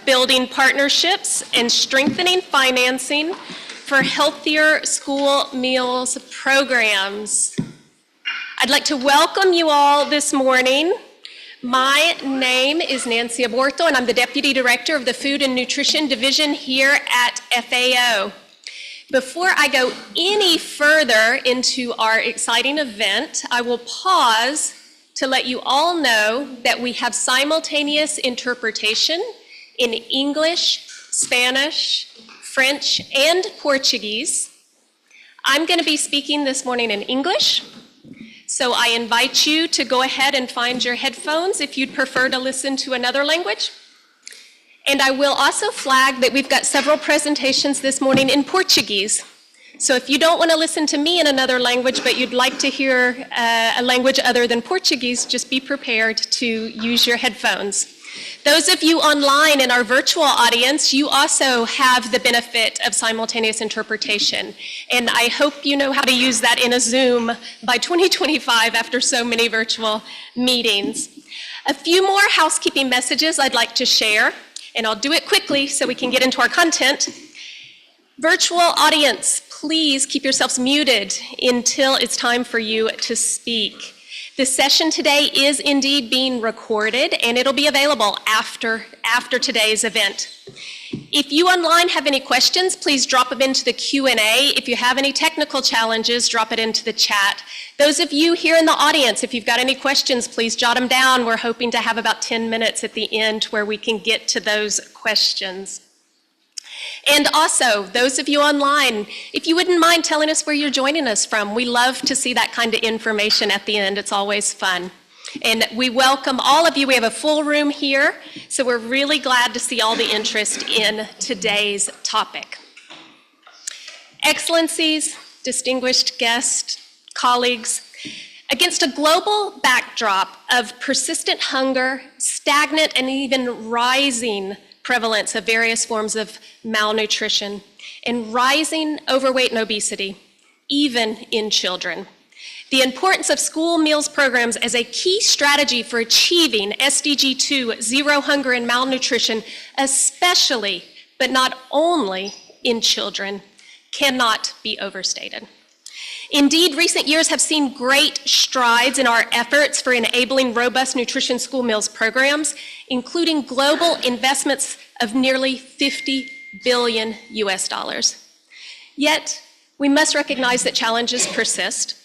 building partnerships and strengthening financing for healthier school meals programs. I'd like to welcome you all this morning. My name is Nancy Aborto, and I'm the Deputy Director of the Food and Nutrition Division here at FAO. Before I go any further into our exciting event, I will pause to let you all know that we have simultaneous interpretation in English, Spanish, French, and Portuguese. I'm going to be speaking this morning in English, so I invite you to go ahead and find your headphones if you'd prefer to listen to another language. And I will also flag that we've got several presentations this morning in Portuguese. So if you don't want to listen to me in another language, but you'd like to hear a language other than Portuguese, just be prepared to use your headphones. Those of you online in our virtual audience, you also have the benefit of simultaneous interpretation. And I hope you know how to use that in a Zoom by 2025 after so many virtual meetings. A few more housekeeping messages I'd like to share, and I'll do it quickly so we can get into our content. Virtual audience, please keep yourselves muted until it's time for you to speak. The session today is indeed being recorded, and it'll be available after today's event. If you online have any questions, please drop them into the Q&A. If you have any technical challenges, drop it into the chat. Those of you here in the audience, if you've got any questions, please jot them down. We're hoping to have about 10 minutes at the end where we can get to those questions. And also, those of you online, if you wouldn't mind telling us where you're joining us from, we love to see that kind of information at the end. It's always fun. And we welcome all of you. We have a full room here, so we're really glad to see all the interest in today's topic. Excellencies, distinguished guests, colleagues, against a global backdrop of persistent hunger, stagnant and even rising prevalence of various forms of malnutrition, and rising overweight and obesity, even in children, the importance of school meals programs as a key strategy for achieving SDG 2, zero hunger and malnutrition, especially, but not only in children, cannot be overstated. Indeed, recent years have seen great strides in our efforts for enabling robust nutrition school meals programs, including global investments of nearly $50 billion US. Yet, we must recognize that challenges persist.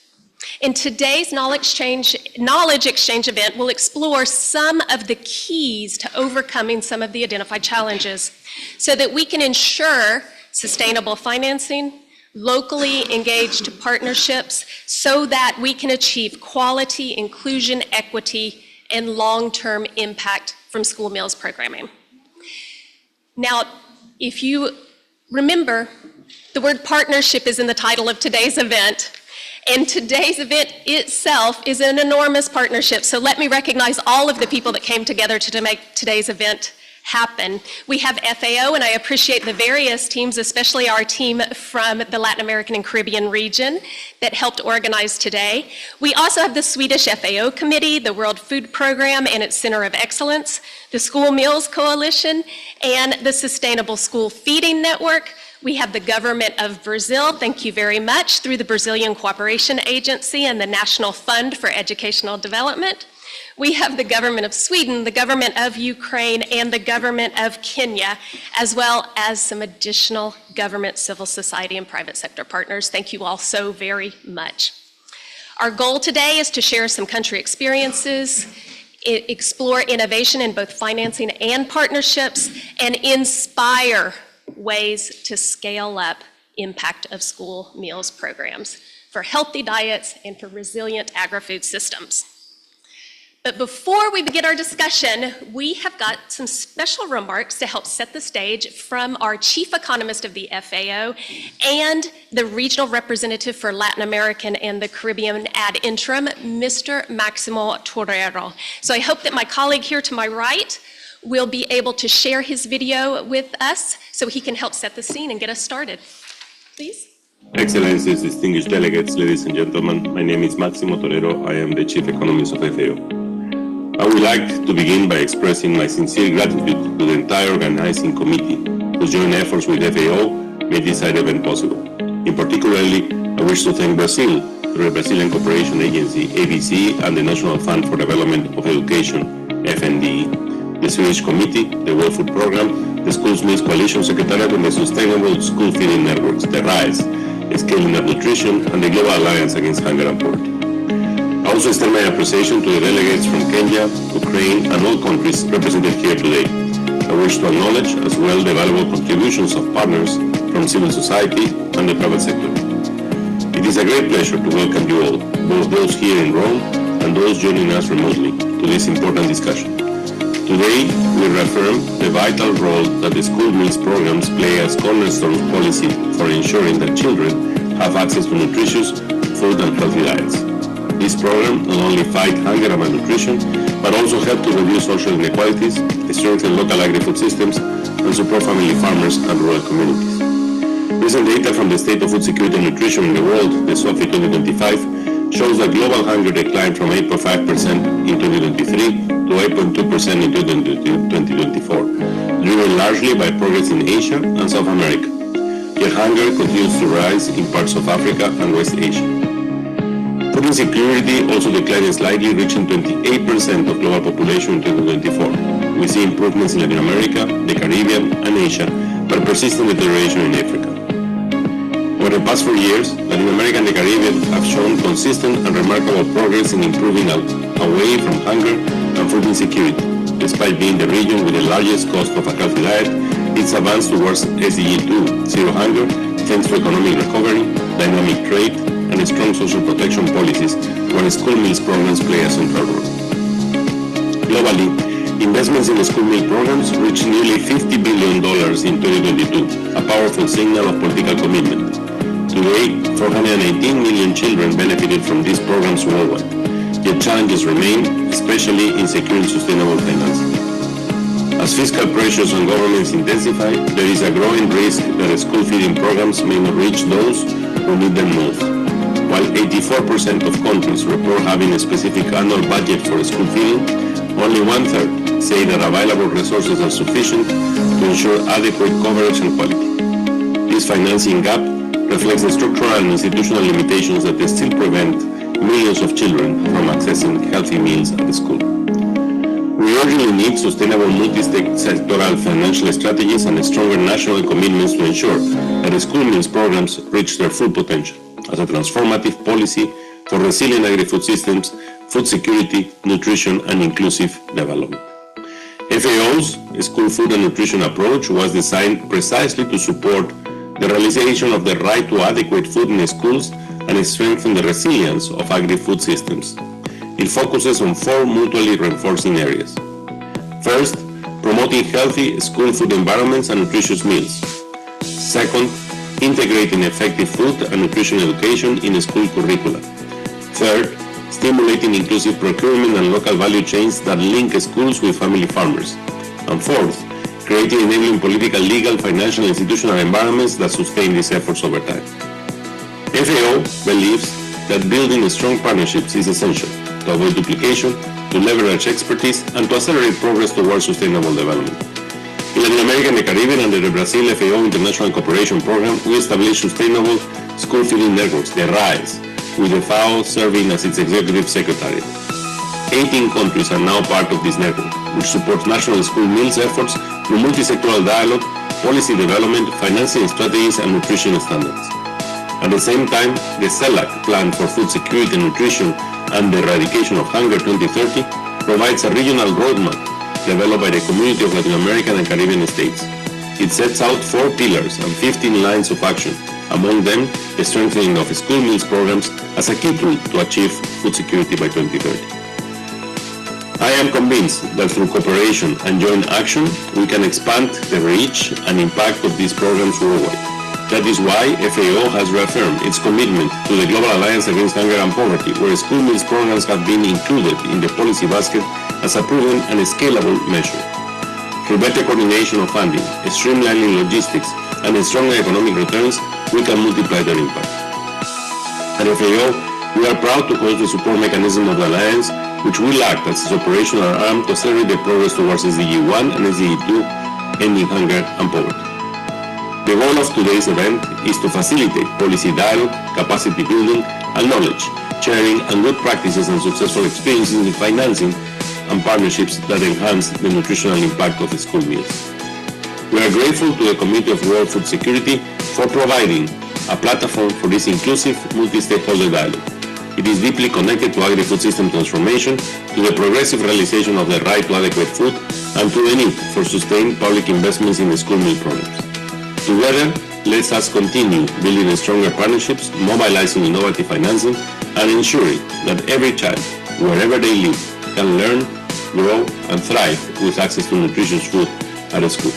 And today's knowledge exchange event will explore some of the keys to overcoming some of the identified challenges so that we can ensure sustainable financing, locally engaged partnerships, so that we can achieve quality, inclusion, equity, and long-term impact from school meals programming. Now, if you remember, the word partnership is in the title of today's event, and today's event itself is an enormous partnership. So let me recognize all of the people that came together to make today's event happen. We have FAO, and I appreciate the various teams, especially our team from the Latin American and Caribbean region that helped organize today. We also have the Swedish FAO Committee, the World Food Program and its Center of Excellence, the School Meals Coalition, and the Sustainable School Feeding Network. We have the government of Brazil, thank you very much, through the Brazilian Cooperation Agency and the National Fund for Educational Development. We have the government of Sweden, the government of Ukraine, and the government of Kenya, as well as some additional government, civil society, and private sector partners. Thank you all so very much. Our goal today is to share some country experiences, explore innovation in both financing and partnerships, and inspire ways to scale up impact of school meals programs for healthy diets and for resilient agri-food systems. But before we begin our discussion, we have got some special remarks to help set the stage from our chief economist of the FAO and the regional representative for Latin American and the Caribbean ad interim, Mr. Maximo Torero. So I hope that my colleague here to my right will be able to share his video with us so he can help set the scene and get us started. Please. Excellencies, distinguished delegates, ladies and gentlemen, my name is Maximo Torero. I am the Chief Economist of FAO. I would like to begin by expressing my sincere gratitude to the entire organizing committee, whose joint efforts with FAO made this event possible. In particularly, I wish to thank Brazil, through the Brazilian Cooperation Agency, ABC, and the National Fund for Development of Education, FNDE, the Swedish Committee, the World Food Program, the Schools Meals Coalition Secretariat, and the Sustainable School Feeding Networks, the RISE, Scaling Up Nutrition, and the Global Alliance Against Hunger and Poverty. I also extend my appreciation to the delegates from Kenya, Ukraine, and all countries represented here today. I wish to acknowledge as well the valuable contributions of partners from civil society and the private sector. It is a great pleasure to welcome you all, both those here in Rome and those joining us remotely, to this important discussion. Today, we reaffirm the vital role that the school meals programs play as cornerstone policy for ensuring that children have access to nutritious food and healthy diets. This program not only fight hunger and malnutrition, but also help to reduce social inequalities, strengthen local agri-food systems, and support family farmers and rural communities. Recent data from the State of Food Security and Nutrition in the World, the SOFI 2025, shows that global hunger declined from 8.5% in 2023 to 8.2% in 2024, driven largely by progress in Asia and South America. Yet hunger continues to rise in parts of Africa and West Asia. Food insecurity also declined slightly, reaching 28% of global population in 2024. We see improvements in Latin America, the Caribbean, and Asia, but persistent deterioration in Africa. Over the past 4 years, Latin America and the Caribbean have shown consistent and remarkable progress in improving away from hunger and food insecurity. Despite being the region with the largest cost of a healthy diet, its advance towards SDG2, zero hunger, thanks to economic recovery, dynamic trade, and strong social protection policies, where school meals programs play a central role. Globally, investments in the school meal programs reached nearly $50 billion in 2022, a powerful signal of political commitment. Today, 418 million children benefited from these programs worldwide, yet challenges remain, especially in securing sustainable financing. As fiscal pressures on governments intensify, there is a growing risk that school feeding programs may not reach those who need them most. While 84% of countries report having a specific annual budget for school feeding, only one-third say that available resources are sufficient to ensure adequate coverage and quality. This financing gap reflects the structural and institutional limitations that still prevent millions of children from accessing healthy meals at school. We urgently need sustainable multi-sectoral financial strategies and stronger national commitments to ensure that school meals programs reach their full potential as a transformative policy for resilient agri-food systems, food security, nutrition, and inclusive development. FAO's School Food and Nutrition approach was designed precisely to support the realization of the right to adequate food in schools and strengthen the resilience of agri-food systems. It focuses on 4 mutually reinforcing areas. First, promoting healthy school food environments and nutritious meals. Second, integrating effective food and nutrition education in school curricula. Third, stimulating inclusive procurement and local value chains that link schools with family farmers. And fourth, creating enabling political, legal, financial, and institutional environments that sustain these efforts over time. FAO believes that building strong partnerships is essential to avoid duplication, to leverage expertise, and to accelerate progress towards sustainable development. In Latin America and the Caribbean, under the Brazil FAO International Cooperation Program, we established sustainable school feeding networks, the RISE, with the FAO serving as its executive secretariat. 18 countries are now part of this network, which supports national school meals efforts through multi-sectoral dialogue, policy development, financing strategies, and nutrition standards. At the same time, the CELAC Plan for Food Security and Nutrition and the Eradication of Hunger 2030 provides a regional roadmap developed by the Community of Latin American and Caribbean States. It sets out 4 pillars and 15 lines of action, among them the strengthening of school meals programs as a key tool to achieve food security by 2030. I am convinced that through cooperation and joint action, we can expand the reach and impact of these programs worldwide. That is why FAO has reaffirmed its commitment to the Global Alliance Against Hunger and Poverty, where school meals programs have been included in the policy basket as a proven and scalable measure. Through better coordination of funding, streamlining logistics, and stronger economic returns, we can multiply their impact. At FAO, we are proud to host the support mechanism of the Alliance, which will act as its operational arm to accelerate the progress towards SDG 1 and SDG 2, ending hunger and poverty. The goal of today's event is to facilitate policy dialogue, capacity building, and knowledge sharing, and good practices and successful experiences in financing and partnerships that enhance the nutritional impact of school meals. We are grateful to the Committee of World Food Security for providing a platform for this inclusive, multi-stakeholder dialogue. It is deeply connected to agri-food system transformation, to the progressive realization of the right to adequate food, and to the need for sustained public investments in the school meal programs. Together, let us continue building stronger partnerships, mobilizing innovative financing, and ensuring that every child, wherever they live, can learn, grow, and thrive with access to nutritious food at school.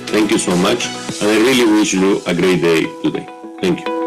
Thank you so much, and I really wish you a great day today. Thank you.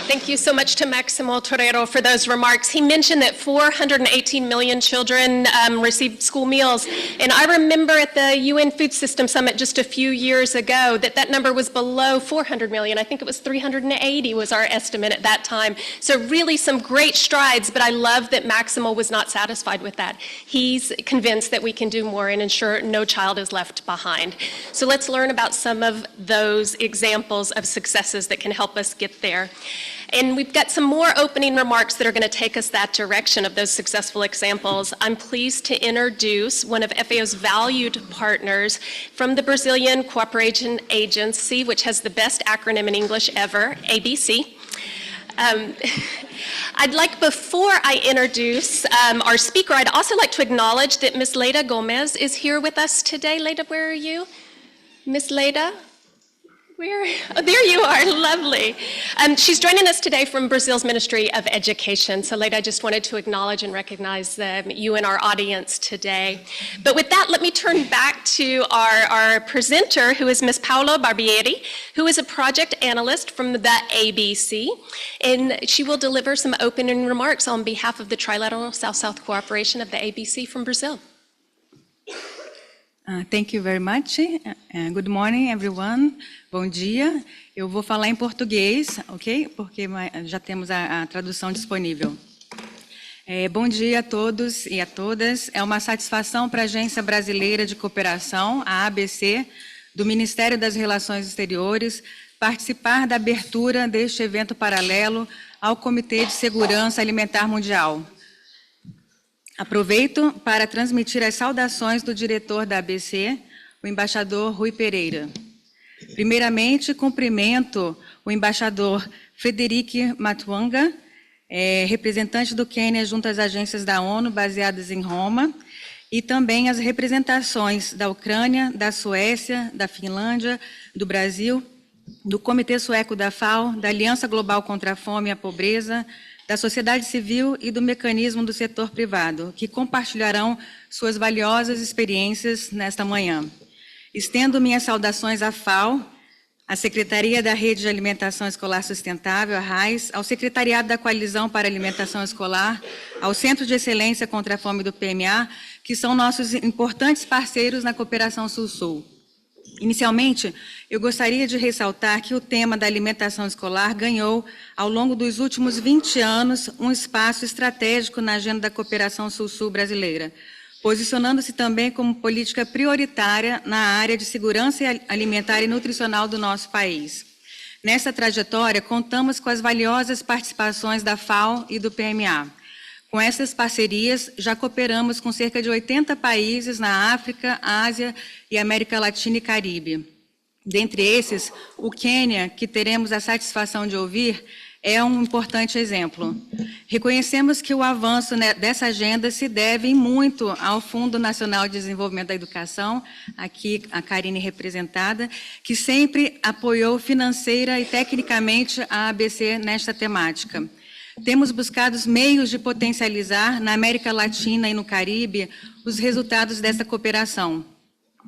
Thank you so much to Maximo Torero for those remarks. He mentioned that 418 million children received school meals. And I remember at the UN Food System Summit just a few years ago that number was below 400 million. I think it was 380 was our estimate at that time. So really some great strides, but I love that Maximo was not satisfied with that. He's convinced that we can do more and ensure no child is left behind. So let's learn about some of those examples of successes that can help us get there. And we've got some more opening remarks that are going to take us that direction of those successful examples. I'm pleased to introduce one of FAO's valued partners from the Brazilian Cooperation Agency, which has the best acronym in English ever, ABC. I'd like, before I introduce our speaker, I'd also like to acknowledge that Ms. Leda Gomez is here with us today. Leda, where are you? Ms. Leda? Oh, there you are, lovely. She's joining us today from Brazil's Ministry of Education. So Leda, I just wanted to acknowledge and recognize you and our audience today. But with that, let me turn back to our presenter, who is Ms. Paula Barbieri, who is a project analyst from the ABC. And she will deliver some opening remarks on behalf of the Trilateral South-South Cooperation of the ABC from Brazil. Thank you very much. Good morning, everyone. Bom dia. Eu vou falar em português, ok? Porque já temos a tradução disponível. Bom dia a todos e a todas. É uma satisfação para a Agência Brasileira de Cooperação, a ABC, do Ministério das Relações Exteriores, participar da abertura deste evento paralelo ao Comitê de Segurança Alimentar Mundial. Aproveito para transmitir as saudações do diretor da ABC, o embaixador Rui Pereira. Primeiramente, cumprimento o embaixador Frederic Matwanga, representante do Quênia junto às agências da ONU baseadas em Roma, e também as representações da Ucrânia, da Suécia, da Finlândia, do Brasil, do Comitê Sueco da FAO, da Aliança Global contra a Fome e a Pobreza, da sociedade civil e do mecanismo do setor privado, que compartilharão suas valiosas experiências nesta manhã. Estendo minhas saudações à FAO, à Secretaria da Rede de Alimentação Escolar Sustentável, a RAIS, ao Secretariado da Coalizão para a Alimentação Escolar, ao Centro de Excelência contra a Fome do PMA, que são nossos importantes parceiros na cooperação Sul-Sul. Inicialmente, eu gostaria de ressaltar que o tema da alimentação escolar ganhou, ao longo dos últimos 20 anos, um espaço estratégico na agenda da cooperação Sul-Sul brasileira, posicionando-se também como política prioritária na área de segurança alimentar e nutricional do nosso país. Nessa trajetória, contamos com as valiosas participações da FAO e do PMA. Com essas parcerias, já cooperamos com cerca de 80 países na África, Ásia e América Latina e Caribe. Dentre esses, o Quênia, que teremos a satisfação de ouvir, é um importante exemplo. Reconhecemos que o avanço dessa agenda se deve muito ao Fundo Nacional de Desenvolvimento da Educação, aqui a Karine representada, que sempre apoiou financeira e tecnicamente a ABC nesta temática. Temos buscado meios de potencializar na América Latina e no Caribe os resultados dessa cooperação.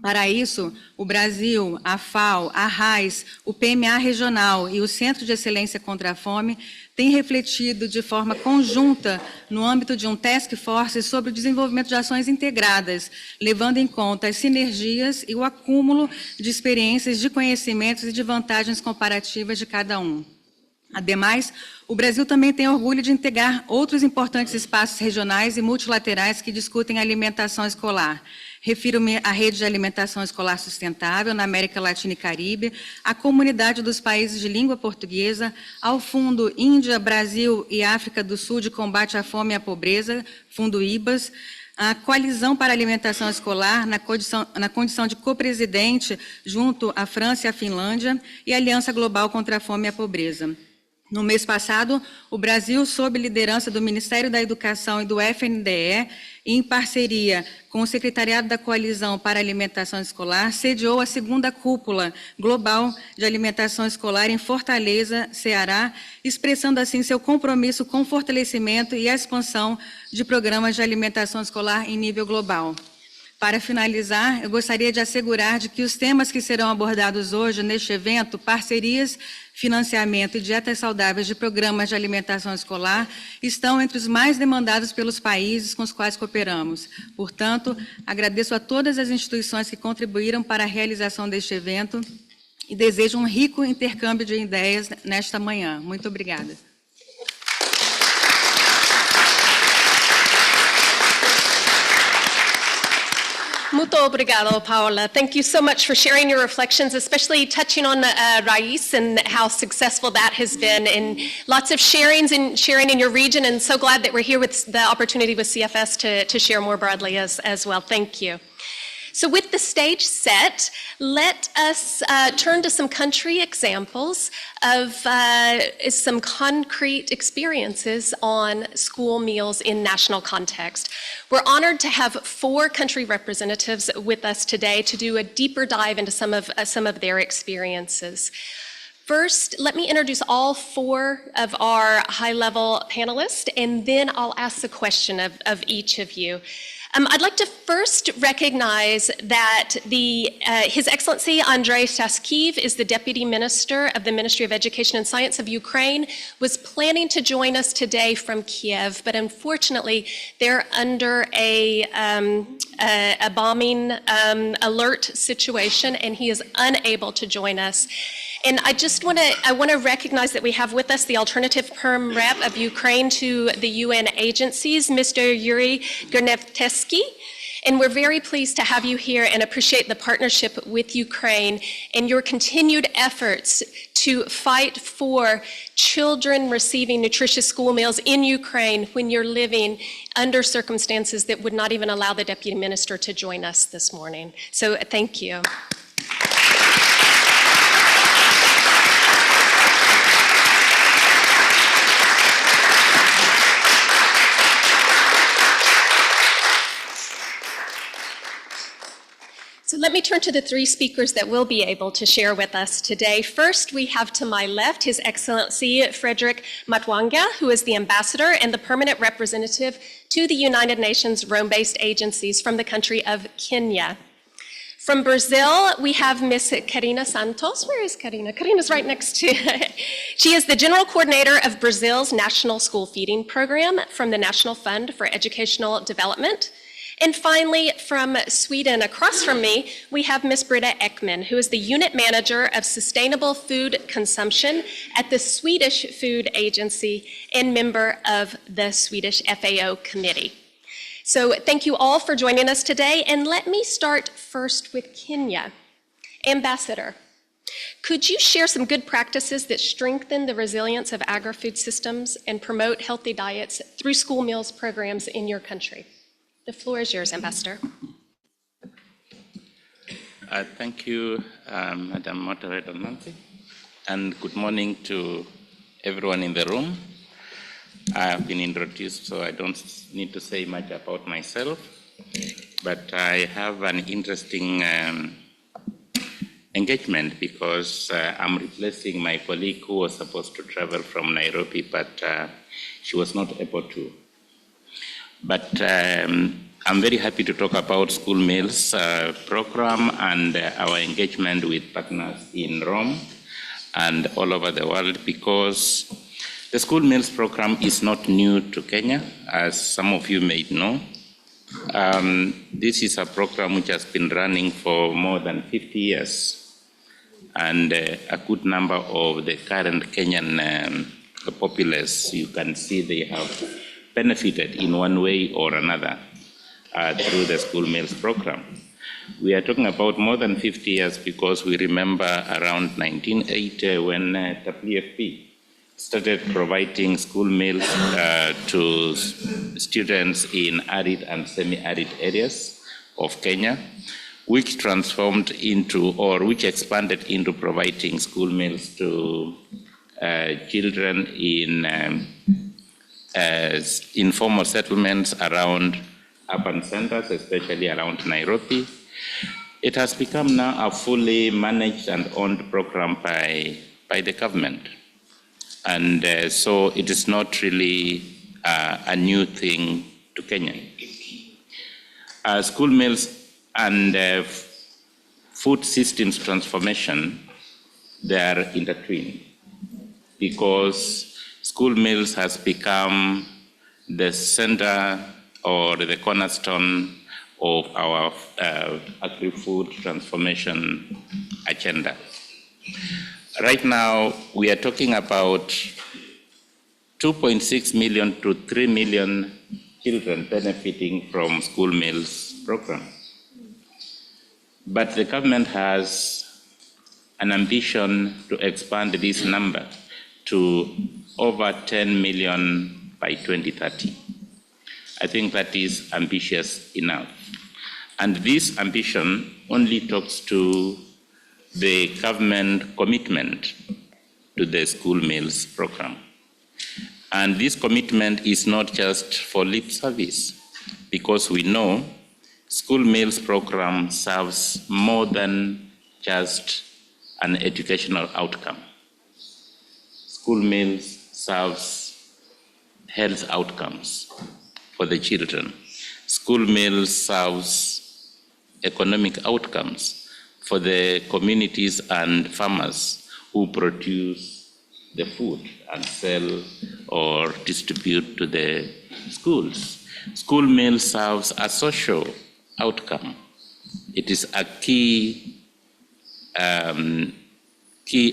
Para isso, o Brasil, a FAO, a RAIS, o PMA regional e o Centro de Excelência contra a Fome tem refletido de forma conjunta no âmbito de um task force sobre o desenvolvimento de ações integradas, levando em conta as sinergias e o acúmulo de experiências, de conhecimentos e de vantagens comparativas de cada um. Ademais, o Brasil também tem orgulho de integrar outros importantes espaços regionais e multilaterais que discutem alimentação escolar. Refiro-me à Rede de Alimentação Escolar Sustentável na América Latina e Caribe, à Comunidade dos Países de Língua Portuguesa, ao Fundo Índia, Brasil e África do Sul de Combate à Fome e à Pobreza, Fundo IBAS, a Coalizão para a Alimentação Escolar, na condição de copresidente junto à França e à Finlândia, e a Aliança Global contra a Fome e a Pobreza. No mês passado, o Brasil, sob liderança do Ministério da Educação e do FNDE, em parceria com o Secretariado da Coalizão para a Alimentação Escolar, sediou a segunda cúpula global de alimentação escolar em Fortaleza, Ceará, expressando assim seu compromisso com o fortalecimento e a expansão de programas de alimentação escolar em nível global. Para finalizar, eu gostaria de assegurar de que os temas que serão abordados hoje neste evento, parcerias, financiamento e dietas saudáveis de programas de alimentação escolar, estão entre os mais demandados pelos países com os quais cooperamos. Portanto, agradeço a todas as instituições que contribuíram para a realização deste evento e desejo um rico intercâmbio de ideias nesta manhã. Muito obrigada. Muito obrigado, Paula. Thank you so much for sharing your reflections, especially touching on Raiz and how successful that has been, and lots of sharing in your region, and so glad that we're here with the opportunity with CFS to share more broadly as well. Thank you. So with the stage set, let us turn to some country examples of some concrete experiences on school meals in national context. We're honored to have 4 country representatives with us today to do a deeper dive into some of their experiences. First, let me introduce all 4 of our high-level panelists, and then I'll ask the question of each of you. I'd like to first recognize that His Excellency Andrei Saskiv is the Deputy Minister of the Ministry of Education and Science of Ukraine, was planning to join us today from Kiev, but unfortunately they're under a bombing alert situation and he is unable to join us. And I want to recognize that we have with us the alternative perm rep of Ukraine to the UN agencies, Mr. Yuri Gernevteski. And we're very pleased to have you here and appreciate the partnership with Ukraine and your continued efforts to fight for children receiving nutritious school meals in Ukraine when you're living under circumstances that would not even allow the Deputy Minister to join us this morning. So thank you. So let me turn to the 3 speakers that will be able to share with us today. First, we have to my left His Excellency Frederick Matwanga, who is the ambassador and the permanent representative to the United Nations Rome-based agencies from the country of Kenya. From Brazil, we have Ms. Karina Santos. Where is Karina? Karina's right next to. She is the general coordinator of Brazil's National School Feeding Program from the National Fund for Educational Development. And finally, from Sweden, across from me, we have Ms. Britta Ekman, who is the unit manager of sustainable food consumption at the Swedish Food Agency and member of the Swedish FAO committee. So thank you all for joining us today, and let me start first with Kenya. Ambassador, could you share some good practices that strengthen the resilience of agri-food systems and promote healthy diets through school meals programs in your country? The floor is yours, Ambassador. Thank you, Madam Moderator Nancy, and good morning to everyone in the room. I have been introduced, so I don't need to say much about myself, but I have an interesting engagement because I'm replacing my colleague who was supposed to travel from Nairobi, but she was not able to. But I'm very happy to talk about school meals program and our engagement with partners in Rome and all over the world, because The school meals program is not new to Kenya, as some of you may know. This is a program which has been running for more than 50 years, and a good number of the current Kenyan populace, you can see they have benefited in one way or another through the school meals program. We are talking about more than 50 years because we remember around 1980 when WFP started providing school meals to students in arid and semi-arid areas of Kenya, which transformed into, or which expanded into providing school meals to children in informal settlements around urban centers, especially around Nairobi. It has become now a fully managed and owned program by the government. And so it is not really a new thing to Kenya. School meals and food systems transformation, they are intertwined because school meals has become the center or the cornerstone of our agri-food transformation agenda. Right now, we are talking about 2.6 million to 3 million children benefiting from school meals program. But the government has an ambition to expand this number to over 10 million by 2030. I think that is ambitious enough. And this ambition only talks to the government commitment to the school meals program. And this commitment is not just for lip service, because we know school meals program serves more than just an educational outcome. School meals serves health outcomes for the children. School meals serves economic outcomes for the communities and farmers who produce the food and sell or distribute to the schools. School meal serves a social outcome. It is a key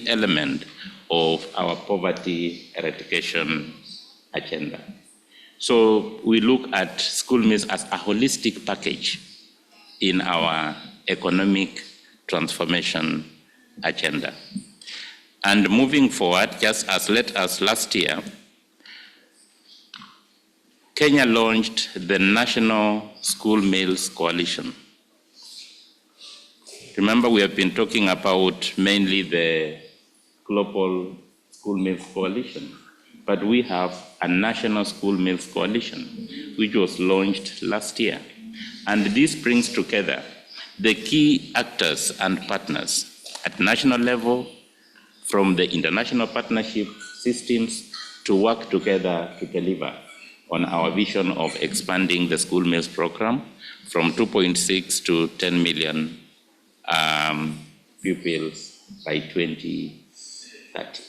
element of our poverty eradication agenda. So we look at school meals as a holistic package in our economic transformation agenda. And moving forward, just as late as last year, Kenya launched the National School Meals Coalition. Remember, we have been talking about mainly the Global School Meals Coalition, but we have a National School Meals Coalition, which was launched last year. And this brings together the key actors and partners at national level, from the international partnership systems, to work together to deliver on our vision of expanding the school meals program from 2.6 to 10 million pupils by 2030.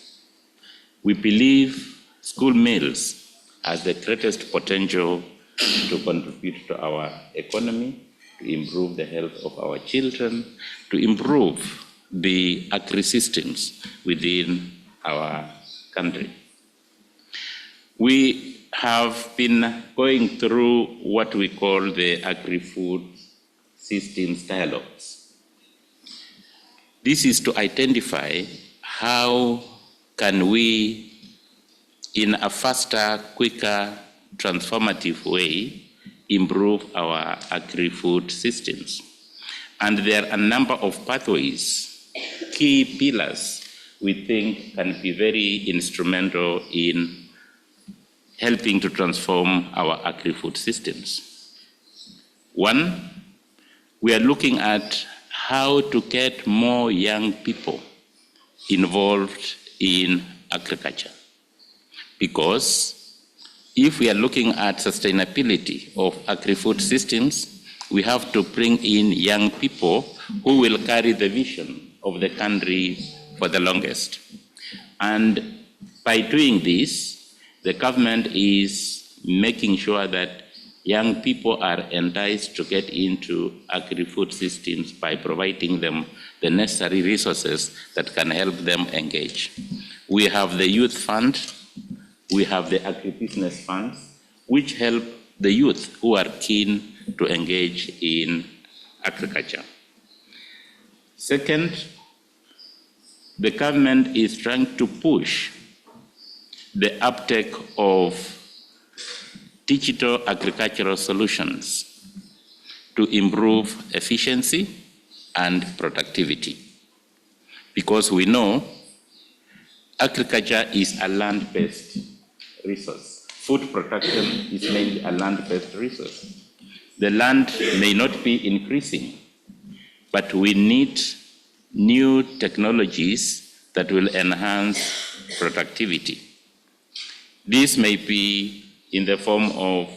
We believe school meals has the greatest potential to contribute to our economy, to improve the health of our children, to improve the agri-systems within our country. We have been going through what we call the agri-food systems dialogues. This is to identify how can we, in a faster, quicker, transformative way, improve our agri-food systems. And there are a number of pathways, key pillars we think can be very instrumental in helping to transform our agri-food systems. One, we are looking at how to get more young people involved in agriculture. Because if we are looking at sustainability of agri-food systems, we have to bring in young people who will carry the vision of the country for the longest. And by doing this, the government is making sure that young people are enticed to get into agri-food systems by providing them the necessary resources that can help them engage. We have the youth fund, we have the agribusiness funds, which help the youth who are keen to engage in agriculture. Second, the government is trying to push the uptake of digital agricultural solutions to improve efficiency and productivity. Because we know agriculture is a land-based resource. Food production is mainly a land-based resource. The land may not be increasing, but we need new technologies that will enhance productivity. This may be in the form of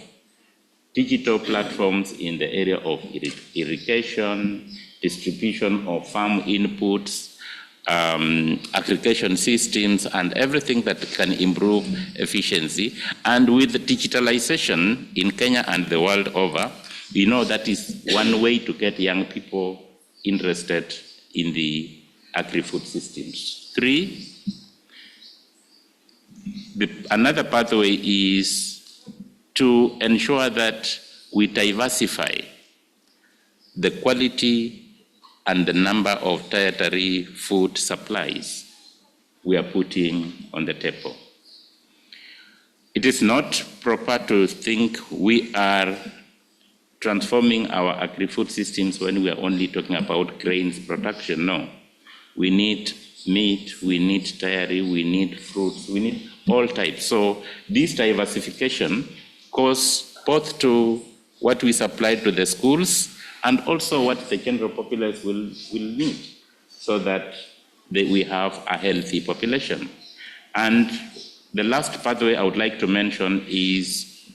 digital platforms in the area of irrigation, distribution of farm inputs, aggregation systems, and everything that can improve efficiency. And with digitalization in Kenya and the world over, we know that is one way to get young people interested in the agri-food systems. Three, another pathway is to ensure that we diversify the quality and the number of dietary food supplies we are putting on the table. It is not proper to think we are transforming our agri-food systems when we are only talking about grains production. No, we need meat, we need dairy, we need fruits, we need all types. So this diversification goes both to what we supply to the schools and also what the general populace will need, so that we have a healthy population. And the last pathway I would like to mention is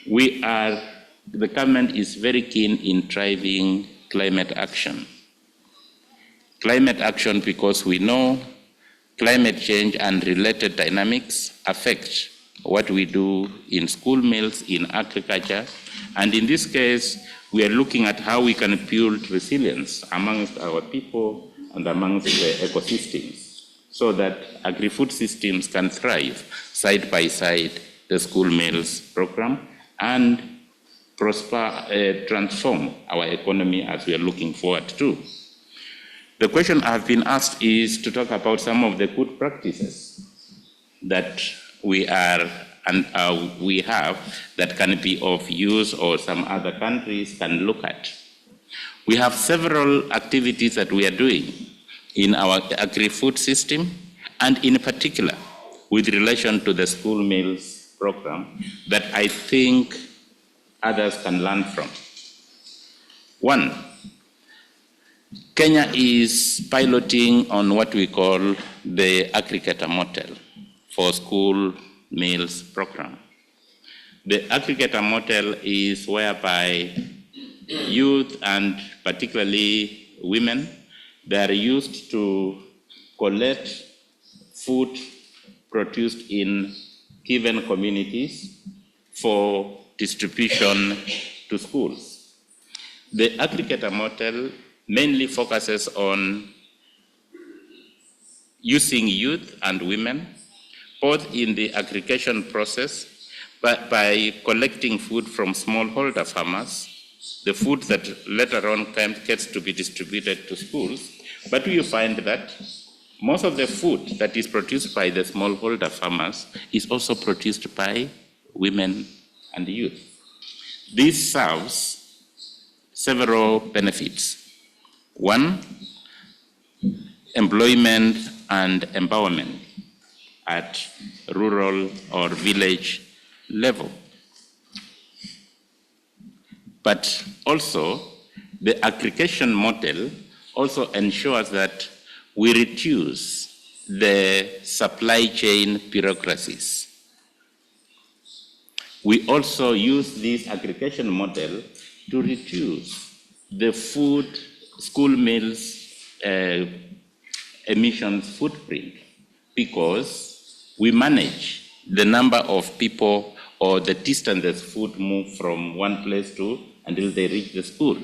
the government is very keen in driving climate action. Climate action because we know climate change and related dynamics affect what we do in school meals, in agriculture, and in this case, we are looking at how we can build resilience amongst our people and amongst the ecosystems so that agri-food systems can thrive side by side the school meals program and transform our economy as we are looking forward to. The question I've been asked is to talk about some of the good practices that we have that can be of use or some other countries can look at. We have several activities that we are doing in our agri-food system, and in particular with relation to the school meals program that I think others can learn from. One, Kenya is piloting on what we call the aggregator model for school meals program. The aggregator model is whereby youth and particularly women, they are used to collect food produced in given communities for distribution to schools. The aggregator model mainly focuses on using youth and women, both in the aggregation process, but by collecting food from smallholder farmers, the food that later on gets to be distributed to schools. But you find that most of the food that is produced by the smallholder farmers is also produced by women and youth. This serves several benefits. One, employment and empowerment at rural or village level. But also, the aggregation model also ensures that we reduce the supply chain bureaucracies. We also use this aggregation model to reduce the school meals emissions footprint, because we manage the number of people or the distance that food move from one place to until they reach the school.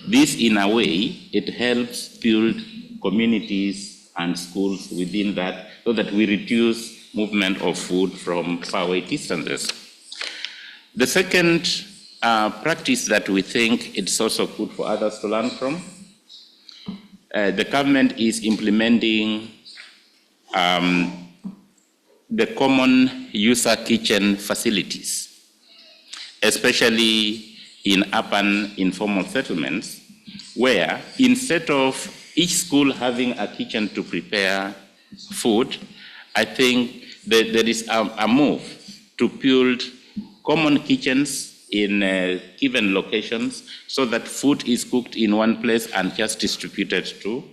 This, in a way, it helps build communities and schools within that so that we reduce movement of food from faraway distances. The second practice that we think it's also good for others to learn from, the government is implementing the common user kitchen facilities, especially in urban informal settlements, where instead of each school having a kitchen to prepare food, I think that there is a move to build common kitchens in given locations so that food is cooked in one place and just distributed to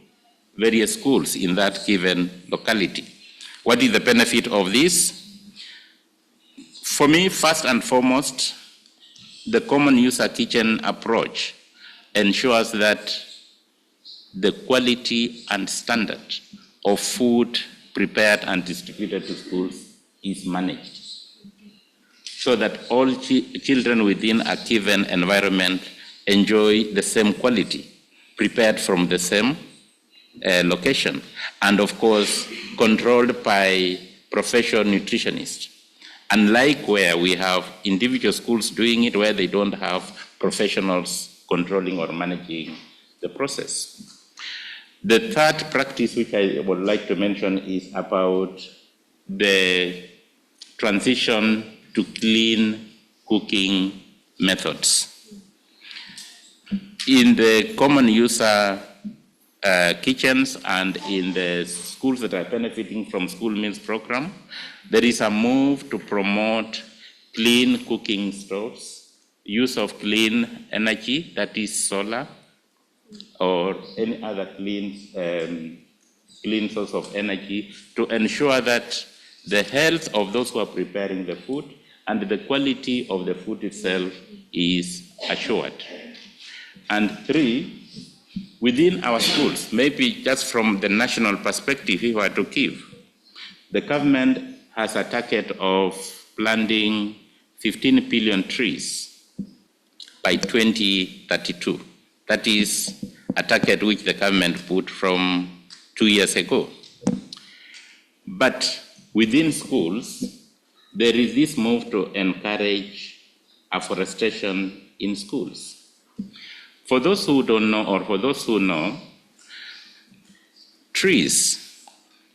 various schools in that given locality. What is the benefit of this? For me, first and foremost, the common user kitchen approach ensures that the quality and standard of food prepared and distributed to schools is managed, so that all children within a given environment enjoy the same quality, prepared from the same location, and of course, controlled by professional nutritionists. Unlike where we have individual schools doing it, where they don't have professionals controlling or managing the process. The third practice which I would like to mention is about the transition to clean cooking methods. In the common user kitchens and in the schools that are benefiting from school meals program, there is a move to promote clean cooking stoves, use of clean energy, that is solar, or any other clean source of energy, to ensure that the health of those who are preparing the food and the quality of the food itself is assured. And three, within our schools, maybe just from the national perspective, if I were to give, the government has a target of planting 15 billion trees by 2032. That is a target which the government put from 2 years ago. But within schools, there is this move to encourage afforestation in schools. For those who don't know, or for those who know, trees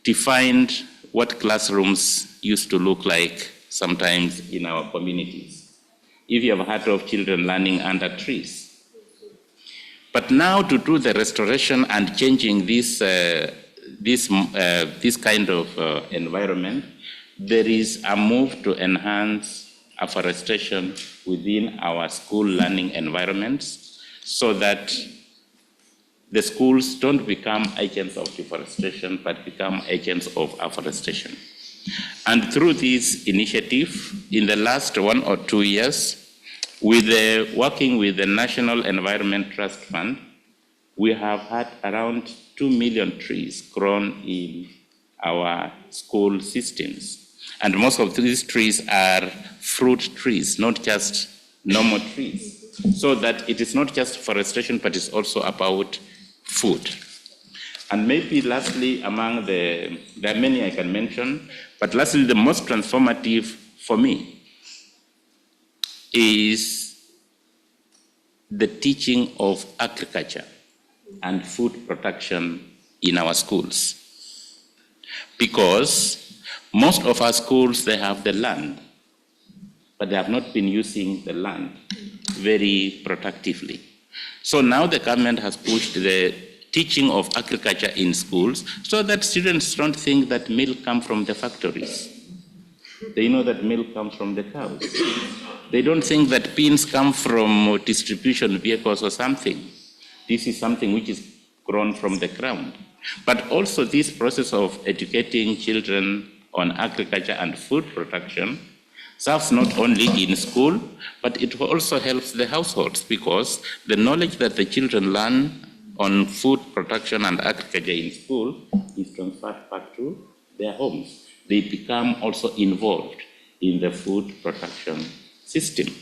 defined what classrooms used to look like sometimes in our communities. If you have heard of children learning under trees. But now to do the restoration and changing this kind of environment, there is a move to enhance afforestation within our school learning environments, so that the schools don't become agents of deforestation, but become agents of afforestation. And through this initiative, in the last 1 or 2 years, with working with the National Environment Trust Fund, we have had around 2 million trees grown in our school systems. And most of these trees are fruit trees, not just normal trees. So that it is not just forestation, but it's also about food. And maybe lastly, among there are many I can mention, but lastly, the most transformative for me is the teaching of agriculture and food production in our schools. Because most of our schools, they have the land, but they have not been using the land very productively. So now the government has pushed the teaching of agriculture in schools so that students don't think that milk comes from the factories. They know that milk comes from the cows. They don't think that beans come from distribution vehicles or something. This is something which is grown from the ground. But also this process of educating children on agriculture and food production serves not only in school, but it also helps the households, because the knowledge that the children learn on food production and agriculture in school is transferred back to their homes. they become also involved in the food production system.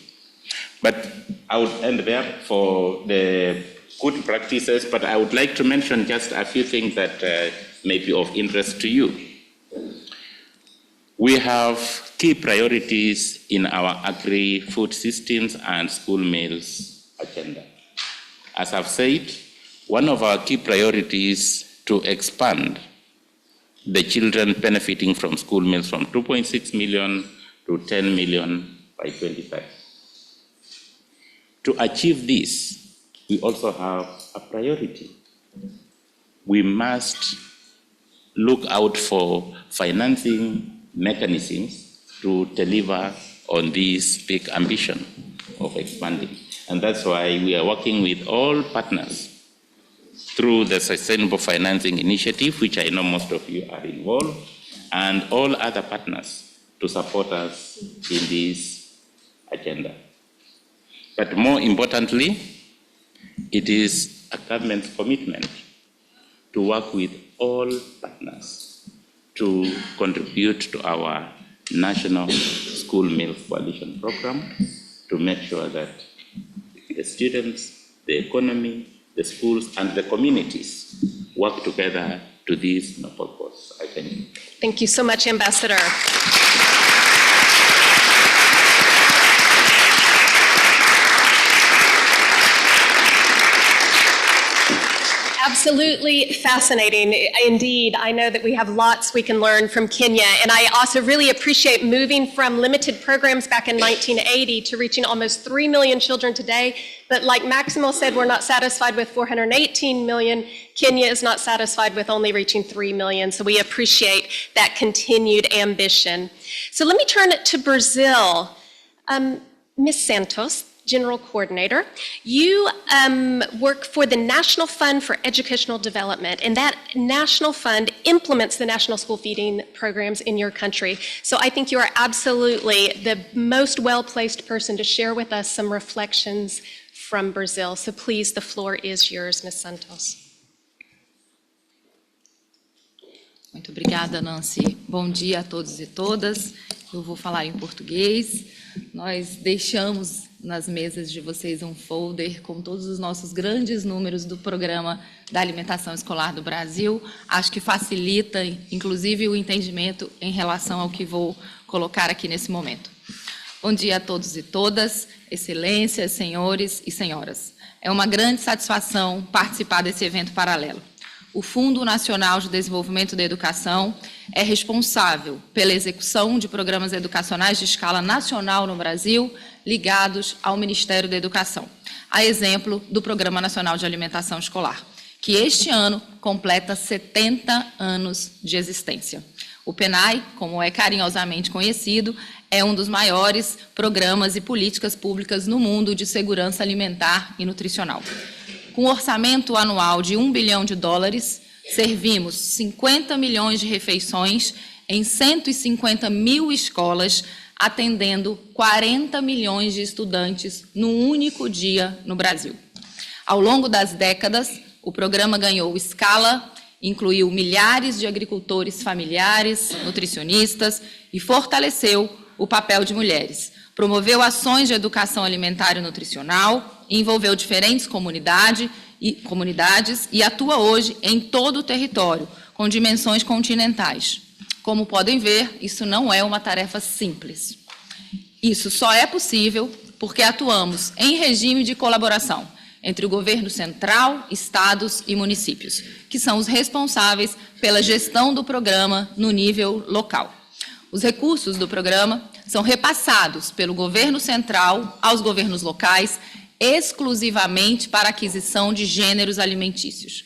But I would end there for the good practices, but I would like to mention just a few things that may be of interest to you. We have key priorities in our agri-food systems and school meals agenda. As I've said, one of our key priorities is to expand the children benefiting from school meals from 2.6 million to 10 million by 2030. To achieve this, we also have a priority. We must look out for financing mechanisms to deliver on this big ambition of expanding. And that's why we are working with all partners through the Sustainable Financing Initiative, which I know most of you are involved, and all other partners to support us in this agenda. But more importantly, it is a government's commitment to work with all partners to contribute to our National School Meal Coalition program to make sure that the students, the economy, the schools, and the communities work together to this noble cause. I thank you. Thank you so much, Ambassador. Absolutely fascinating. Indeed, I know that we have lots we can learn from Kenya, and I also really appreciate moving from limited programs back in 1980 to reaching almost 3 million children today. But like Maximo said, we're not satisfied with 418 million. Kenya is not satisfied with only reaching 3 million, so we appreciate that continued ambition. So let me turn it to Brazil. Ms. Santos, General Coordinator, you work for the National Fund for Educational Development, and that national fund implements the national school feeding programs in your country. So I think you are absolutely the most well-placed person to share with us some reflections from Brazil. So please, the floor is yours, Ms. Santos. Muito obrigada, Nancy. Bom dia a todos e todas. Eu vou falar em português. Nós deixamos nas mesas de vocês um folder com todos os nossos grandes números do Programa da Alimentação Escolar do Brasil. Acho que facilita, inclusive, o entendimento em relação ao que vou colocar aqui nesse momento. Bom dia a todos e todas, excelências, senhores e senhoras. É uma grande satisfação participar desse evento paralelo. O Fundo Nacional de Desenvolvimento da Educação é responsável pela execução de programas educacionais de escala nacional no Brasil, ligados ao Ministério da Educação, a exemplo do Programa Nacional de Alimentação Escolar, que este ano completa 70 anos de existência. O PNAE, como é carinhosamente conhecido, é um dos maiores programas e políticas públicas no mundo de segurança alimentar e nutricional. Com um orçamento anual de US$1 bilhão, servimos 50 milhões de refeições em 150 mil escolas, atendendo 40 milhões de estudantes num único dia no Brasil. Ao longo das décadas, o programa ganhou escala, incluiu milhares de agricultores familiares, nutricionistas e fortaleceu o papel de mulheres. Promoveu ações de educação alimentar e nutricional, envolveu diferentes comunidades e atua hoje em todo o território, com dimensões continentais. Como podem ver, isso não é uma tarefa simples. Isso só é possível porque atuamos em regime de colaboração entre o governo central, estados e municípios, que são os responsáveis pela gestão do programa no nível local. Os recursos do programa são repassados pelo governo central aos governos locais, exclusivamente para aquisição de gêneros alimentícios.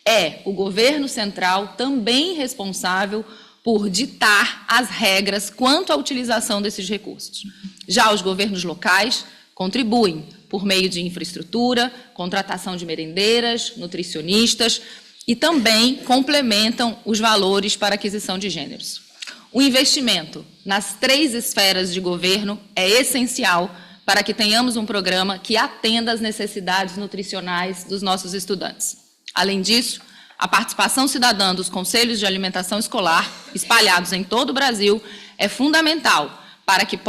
É o governo central também responsável por ditar as regras quanto à utilização desses recursos. Já os governos locais contribuem por meio de infraestrutura, contratação de merendeiras, nutricionistas e também complementam os valores para aquisição de gêneros. O investimento nas 3 esferas de governo é essencial para que tenhamos um programa que atenda às necessidades nutricionais dos nossos estudantes. Além disso, A participação cidadã dos conselhos de alimentação escolar, espalhados em todo o Brasil, é fundamental para que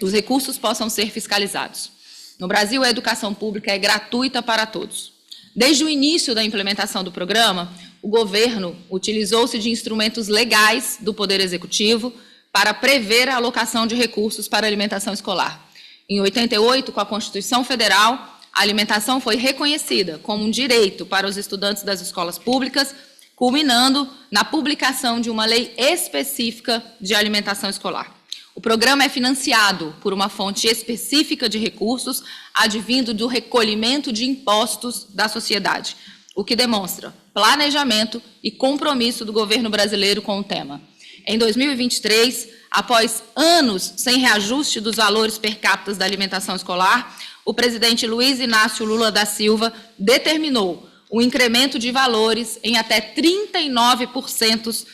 os recursos possam ser fiscalizados. No Brasil, a educação pública é gratuita para todos. Desde o início da implementação do programa, o governo utilizou-se de instrumentos legais do Poder Executivo para prever a alocação de recursos para a alimentação escolar. Em 88, com a Constituição Federal, a alimentação foi reconhecida como um direito para os estudantes das escolas públicas, culminando na publicação de uma lei específica de alimentação escolar. O programa é financiado por uma fonte específica de recursos, advindo do recolhimento de impostos da sociedade, o que demonstra planejamento e compromisso do governo brasileiro com o tema. Em 2023, após anos sem reajuste dos valores per capita da alimentação escolar, o presidente Luiz Inácio Lula da Silva determinou o incremento de valores em até 39%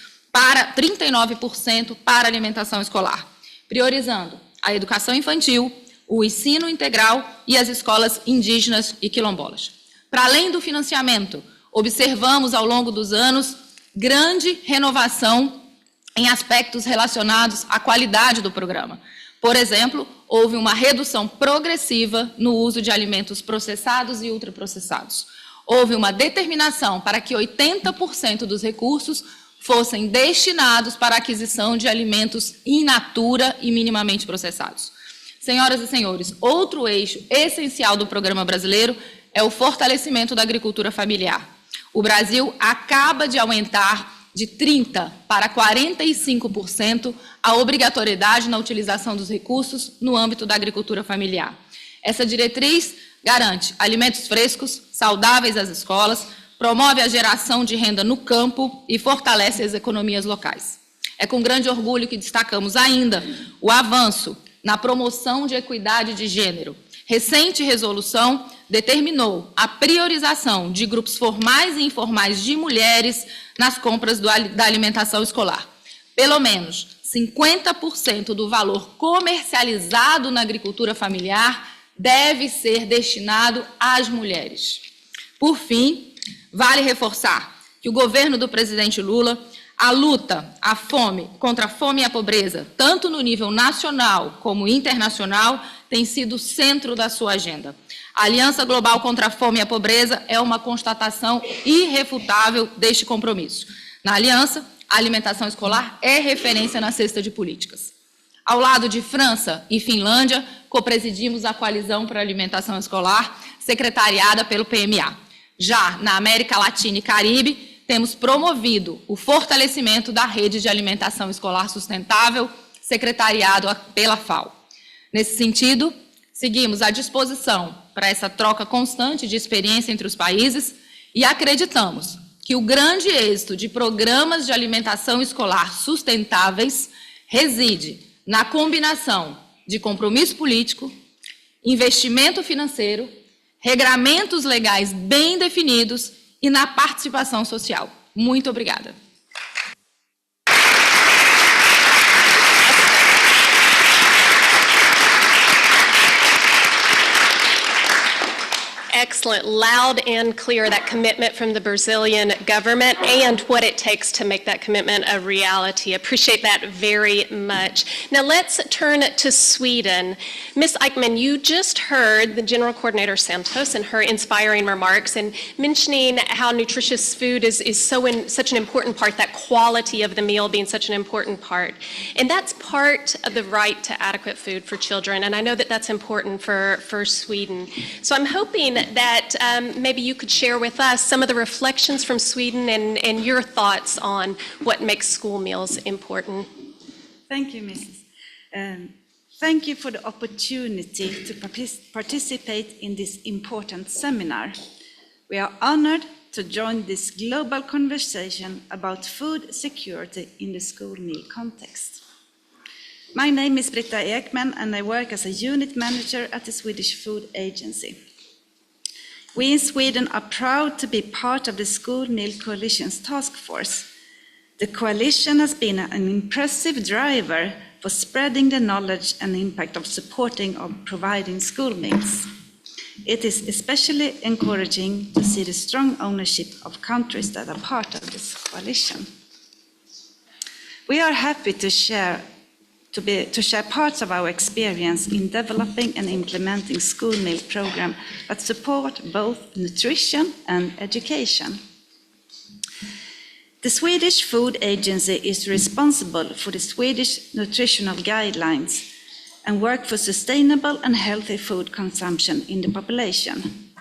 para a alimentação escolar, priorizando a educação infantil, o ensino integral e as escolas indígenas e quilombolas. Para além do financiamento, observamos ao longo dos anos grande renovação em aspectos relacionados à qualidade do programa. Por exemplo, houve uma redução progressiva no uso de alimentos processados e ultraprocessados. Houve uma determinação para que 80% dos recursos fossem destinados para a aquisição de alimentos in natura e minimamente processados. Senhoras e senhores, outro eixo essencial do programa brasileiro é o fortalecimento da agricultura familiar. O Brasil acaba de aumentar de 30% para 45% a obrigatoriedade na utilização dos recursos no âmbito da agricultura familiar. Essa diretriz garante alimentos frescos, saudáveis às escolas, promove a geração de renda no campo e fortalece as economias locais. É com grande orgulho que destacamos ainda o avanço na promoção de equidade de gênero. Recente resolução determinou a priorização de grupos formais e informais de mulheres nas compras da alimentação escolar. Pelo menos 50% do valor comercializado na agricultura familiar deve ser destinado às mulheres. Por fim, vale reforçar que o governo do presidente Lula, a luta contra a fome e a pobreza, tanto no nível nacional como internacional, tem sido o centro da sua agenda. A Aliança Global contra a Fome e a Pobreza é uma constatação irrefutável deste compromisso. Na Aliança, a alimentação escolar é referência na cesta de políticas. Ao lado de França e Finlândia, copresidimos a Coalizão para a Alimentação Escolar, secretariada pelo PMA. Já na América Latina e Caribe, temos promovido o fortalecimento da rede de alimentação escolar sustentável, secretariado pela FAO. Nesse sentido, seguimos à disposição para essa troca constante de experiência entre os países e acreditamos que o grande êxito de programas de alimentação escolar sustentáveis reside na combinação de compromisso político, investimento financeiro, regramentos legais bem definidos e na participação social. Muito obrigada. Excellent, loud and clear, that commitment from the Brazilian government and what it takes to make that commitment a reality. Appreciate that very much. Now let's turn to Sweden. Ms. Eichmann, you just heard the General Coordinator Santos in her inspiring remarks and mentioning how nutritious food is such an important part, that quality of the meal being such an important part. And that's part of the right to adequate food for children, and I know that that's important for Sweden. So I'm hoping that maybe you could share with us some of the reflections from Sweden and your thoughts on what makes school meals important. Thank you, Mrs. Thank you for the opportunity to participate in this important seminar. We are honored to join this global conversation about food security in the school meal context. My name is Britta Ekman and I work as a unit manager at the Swedish Food Agency. We in Sweden are proud to be part of the School Meal Coalition's task force. The coalition has been an impressive driver for spreading the knowledge and impact of supporting or providing school meals. It is especially encouraging to see the strong ownership of countries that are part of this coalition. We are happy to share parts of our experience in developing and implementing school meal programs that support both nutrition and education. The Swedish Food Agency is responsible for the Swedish nutritional guidelines and work for sustainable and healthy food consumption in the population.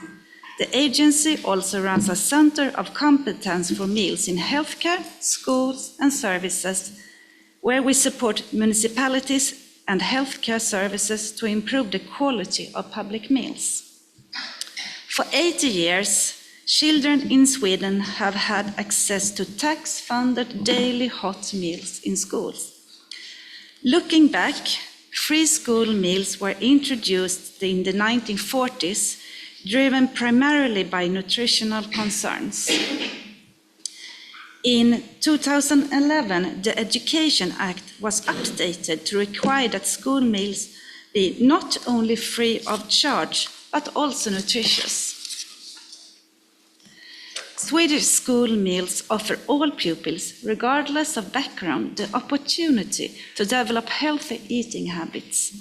The agency also runs a center of competence for meals in healthcare, schools, and services, where we support municipalities and healthcare services to improve the quality of public meals. For 80 years, children in Sweden have had access to tax-funded daily hot meals in schools. Looking back, free school meals were introduced in the 1940s, driven primarily by nutritional concerns. In 2011, the Education Act was updated to require that school meals be not only free of charge, but also nutritious. Swedish school meals offer all pupils, regardless of background, the opportunity to develop healthy eating habits.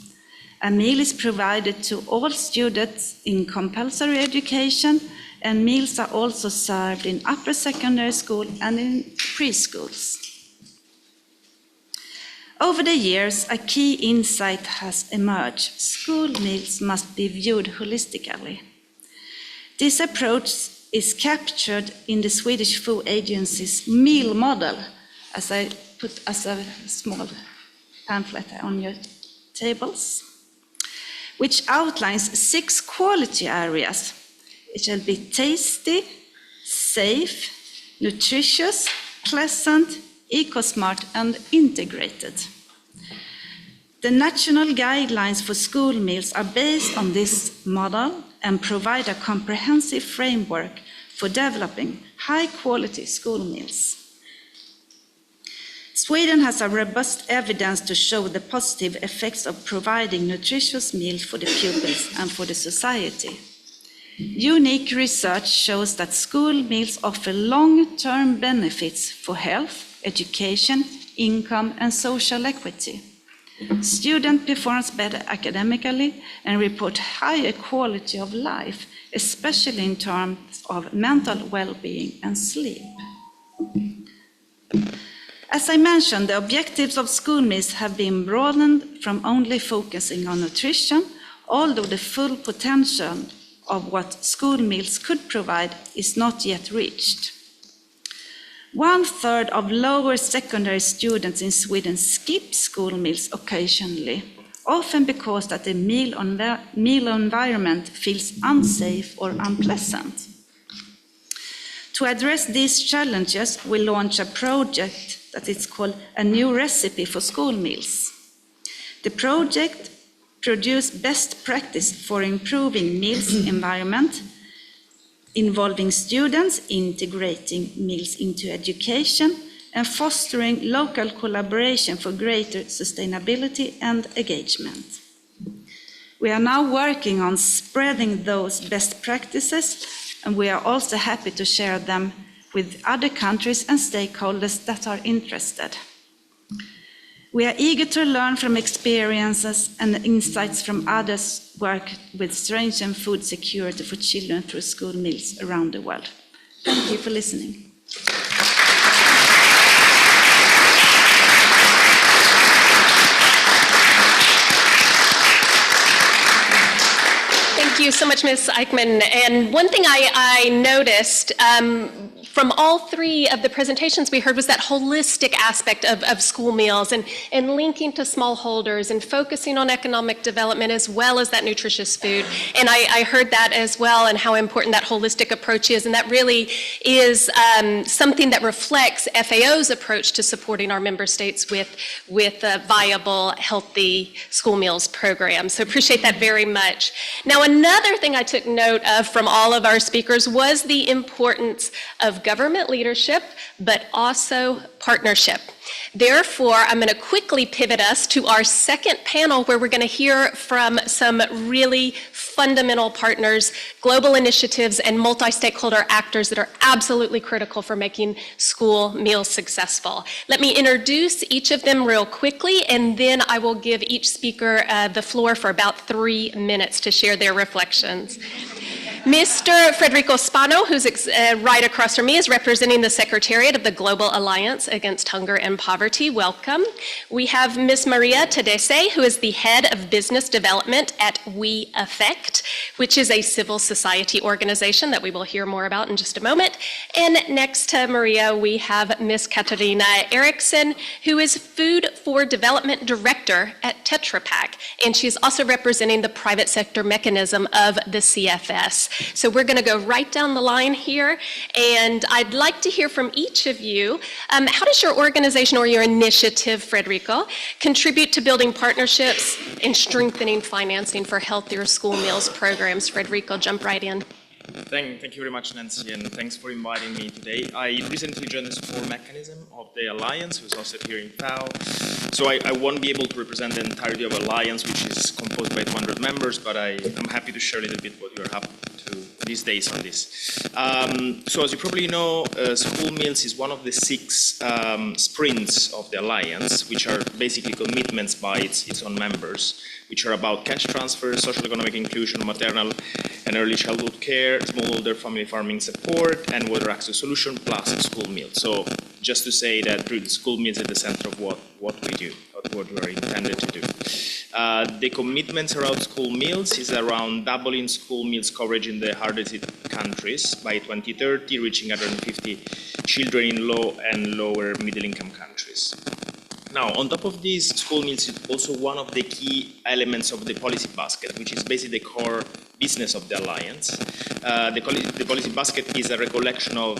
A meal is provided to all students in compulsory education, and meals are also served in upper secondary school and in preschools. Over the years, a key insight has emerged. School meals must be viewed holistically. This approach is captured in the Swedish Food Agency's meal model, as I put as a small pamphlet on your tables, which outlines 6 quality areas. It shall be tasty, safe, nutritious, pleasant, eco-smart, and integrated. The national guidelines for school meals are based on this model and provide a comprehensive framework for developing high-quality school meals. Sweden has a robust evidence to show the positive effects of providing nutritious meals for the pupils and for the society. Unique research shows that school meals offer long-term benefits for health, education, income, and social equity. Students perform better academically and report higher quality of life, especially in terms of mental well-being and sleep. As I mentioned, the objectives of school meals have been broadened from only focusing on nutrition, although the full potential of what school meals could provide is not yet reached. 1/3 of lower secondary students in Sweden skip school meals occasionally, often because that the meal environment feels unsafe or unpleasant. To address these challenges, we launched a project that is called A New Recipe for School Meals. The project produced best practice for improving meals environment, involving students integrating meals into education and fostering local collaboration for greater sustainability and engagement. We are now working on spreading those best practices, and we are also happy to share them with other countries and stakeholders that are interested. We are eager to learn from experiences and insights from others who work with strengthening food security for children through school meals around the world. Thank you for listening. Thank you so much, Ms. Eichmann. And one thing I noticed from all 3 of the presentations we heard was that holistic aspect of school meals and linking to smallholders and focusing on economic development as well as that nutritious food. And I heard that as well, and how important that holistic approach is. And that really is something that reflects FAO's approach to supporting our member states with a viable, healthy school meals program. So appreciate that very much. Now, another thing I took note of from all of our speakers was the importance of government leadership, but also partnership. Therefore, I'm going to quickly pivot us to our second panel where we're going to hear from some really fundamental partners, global initiatives, and multi-stakeholder actors that are absolutely critical for making school meals successful. Let me introduce each of them real quickly, and then I will give each speaker the floor for about 3 minutes to share their reflections. Mr. Federico Spano, who's right across from me, is representing the Secretariat of the Global Alliance Against Hunger and Poverty. Welcome. We have Ms. Maria Tedese, who is the Head of Business Development at We Affect, which is a civil society organization that we will hear more about in just a moment. And next to Maria, we have Ms. Katarina Eriksson, who is Food for Development Director at Tetra Pak, and she's also representing the private sector mechanism of the CFS. So we're going to go right down the line here, and I'd like to hear from each of you. How does your organization or your initiative, Federico, contribute to building partnerships and strengthening financing for healthier school meals programs? Federico, jump right in. Thank you very much, Nancy, and thanks for inviting me today. I recently joined the support mechanism of the Alliance, who's also here in FAO. So I won't be able to represent the entirety of Alliance, which is composed by 200 members, but I'm happy to share a little bit what we're up to these days on this. So as you probably know, school meals is one of the 6 sprints of the Alliance, which are basically commitments by its own members, which are about cash transfer, social economic inclusion, maternal and early childhood care, smallholder family farming support, and water access solution, plus school meals. So just to say that school meals at the center of what we do, what we are intended to do. The commitments around school meals is around doubling school meals coverage in the hardest hit countries by 2030, reaching 150 children in low and lower middle income countries. Now, on top of this, school meals is also one of the key elements of the policy basket, which is basically the core business of the Alliance. The policy basket is a recollection of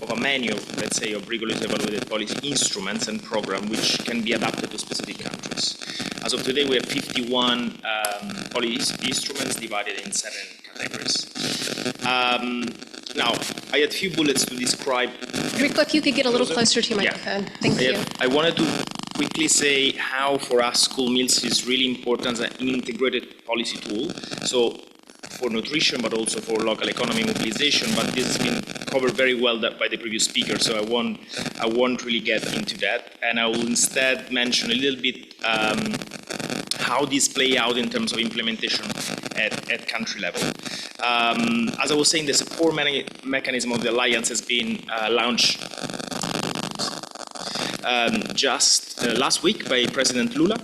a menu, let's say, of rigorously evaluated policy instruments and programs which can be adapted to specific countries. As of today, we have 51 policy instruments divided in 7 categories. Now, I had a few bullets to describe. Federico, if you could get a little closer to your microphone. Yeah. Thank you. I wanted to quickly say how, for us, school meals is really important as an integrated policy tool. So, for nutrition, but also for local economy mobilization. But this has been covered very well by the previous speaker, so I won't really get into that. And I will instead mention a little bit how these play out in terms of implementation at country level. As I was saying, the support mechanism of the Alliance has been launched just last week by President Lula.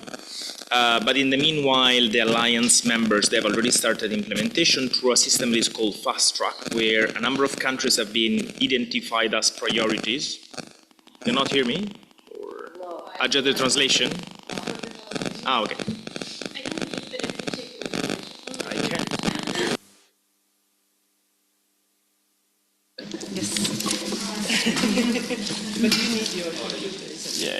But in the meanwhile, the Alliance members, they have already started implementation through a system that is called Fast Track, where a number of countries have been identified as priorities. You not hear me? Or adjust the translation? Okay. I can. Yes. But you need your Yeah.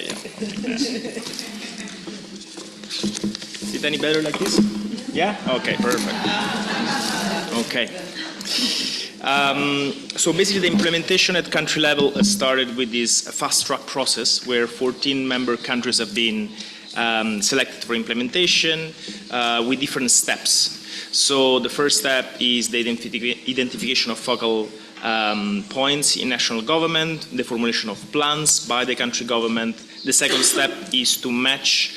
Is it any better like this? Yeah? Okay, perfect. Okay. So basically the implementation at country level started with this fast track process where 14 member countries have been selected for implementation with different steps. So the first step is the identification of focal points in national government, the formulation of plans by the country government. The second step is to match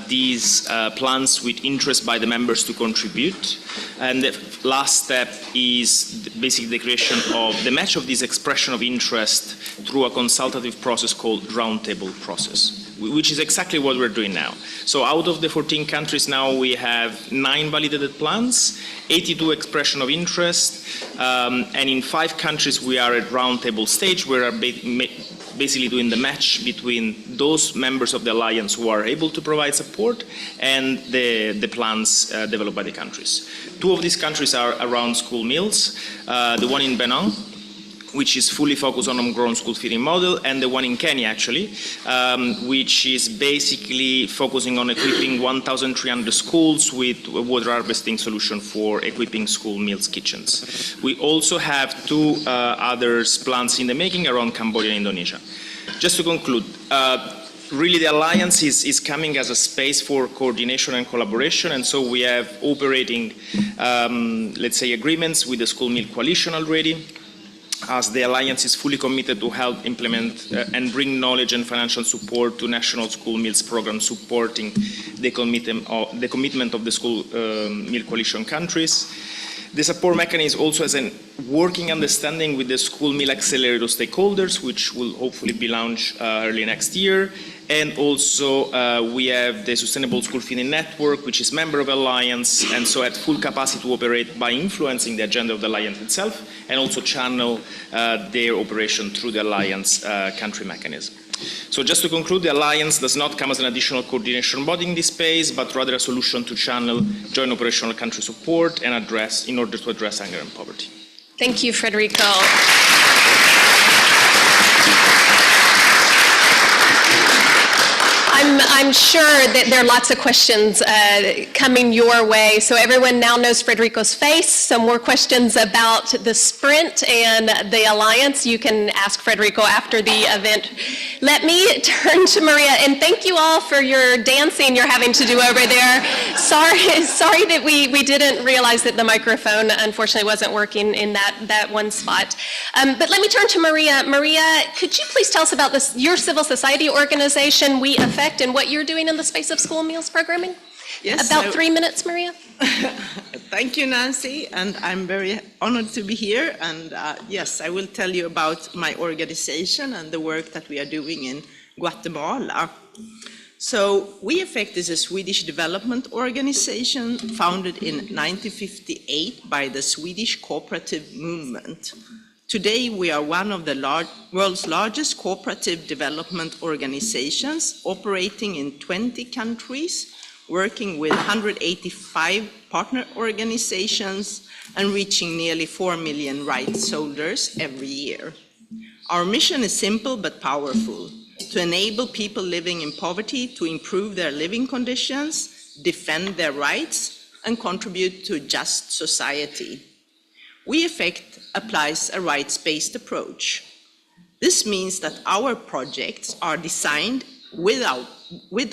these plans with interest by the members to contribute. And the last step is basically the creation of the match of this expression of interest through a consultative process called roundtable process, which is exactly what we're doing now. So out of the 14 countries now, we have 9 validated plans, 82 expression of interest, and in 5 countries we are at roundtable stage where we are basically doing the match between those members of the Alliance who are able to provide support and the plans developed by the countries. 2 of these countries are around school meals. The one in Benin, which is fully focused on homegrown school feeding model, and the one in Kenya, actually, which is basically focusing on equipping 1,300 schools with a water harvesting solution for equipping school meals kitchens. We also have two other plans in the making around Cambodia and Indonesia. Just to conclude, really the Alliance is coming as a space for coordination and collaboration, and so we have operating, let's say, agreements with the School Meal Coalition already, as the Alliance is fully committed to help implement and bring knowledge and financial support to national school meals programs supporting the commitment of the School Meal Coalition countries. The support mechanism also has a working understanding with the School Meal Accelerator stakeholders, which will hopefully be launched early next year. And also we have the Sustainable School Feeding Network, which is member of the Alliance, and so at full capacity to operate by influencing the agenda of the Alliance itself, and also channel their operation through the Alliance country mechanism. So just to conclude, the Alliance does not come as an additional coordination body in this space, but rather a solution to channel joint operational country support and in order to address hunger and poverty. Thank you, Federico. I'm sure that there are lots of questions coming your way. So everyone now knows Federico's face. Some more questions about the sprint and the Alliance, you can ask Federico after the event. Let me turn to Maria, and thank you all for your dancing you're having to do over there. Sorry that we didn't realize that the microphone unfortunately wasn't working in that one spot. But let me turn to Maria. Maria, could you please tell us about your civil society organization, We Affect, and what you're doing in the space of school meals programming? Yes. About 3 minutes, Maria. Thank you, Nancy, and I'm very honored to be here. And yes, I will tell you about my organization and the work that we are doing in Guatemala. So We Affect is a Swedish development organization founded in 1958 by the Swedish cooperative movement. Today, we are one of the world's largest cooperative development organizations, operating in 20 countries, working with 185 partner organizations, and reaching nearly 4 million rights holders every year. Our mission is simple but powerful: to enable people living in poverty to improve their living conditions, defend their rights, and contribute to a just society. We Affect applies a rights-based approach. This means that our projects are designed with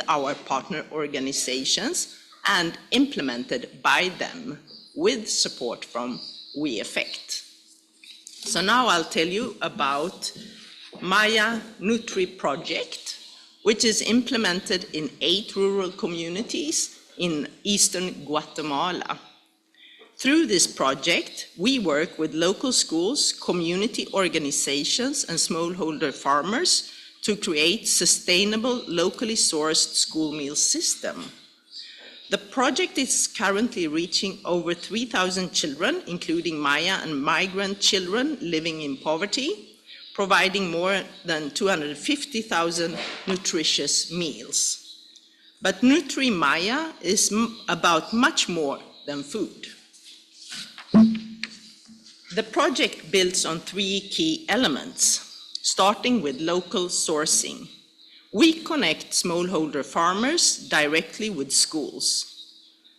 our partner organizations and implemented by them with support from We Affect. So now I'll tell you about Maya Nutri project, which is implemented in 8 rural communities in eastern Guatemala. Through this project, we work with local schools, community organizations, and smallholder farmers to create sustainable, locally sourced school meal system. The project is currently reaching over 3,000 children, including Maya and migrant children living in poverty, providing more than 250,000 nutritious meals. But Nutri Maya is about much more than food. The project builds on 3 key elements, starting with local sourcing. We connect smallholder farmers directly with schools.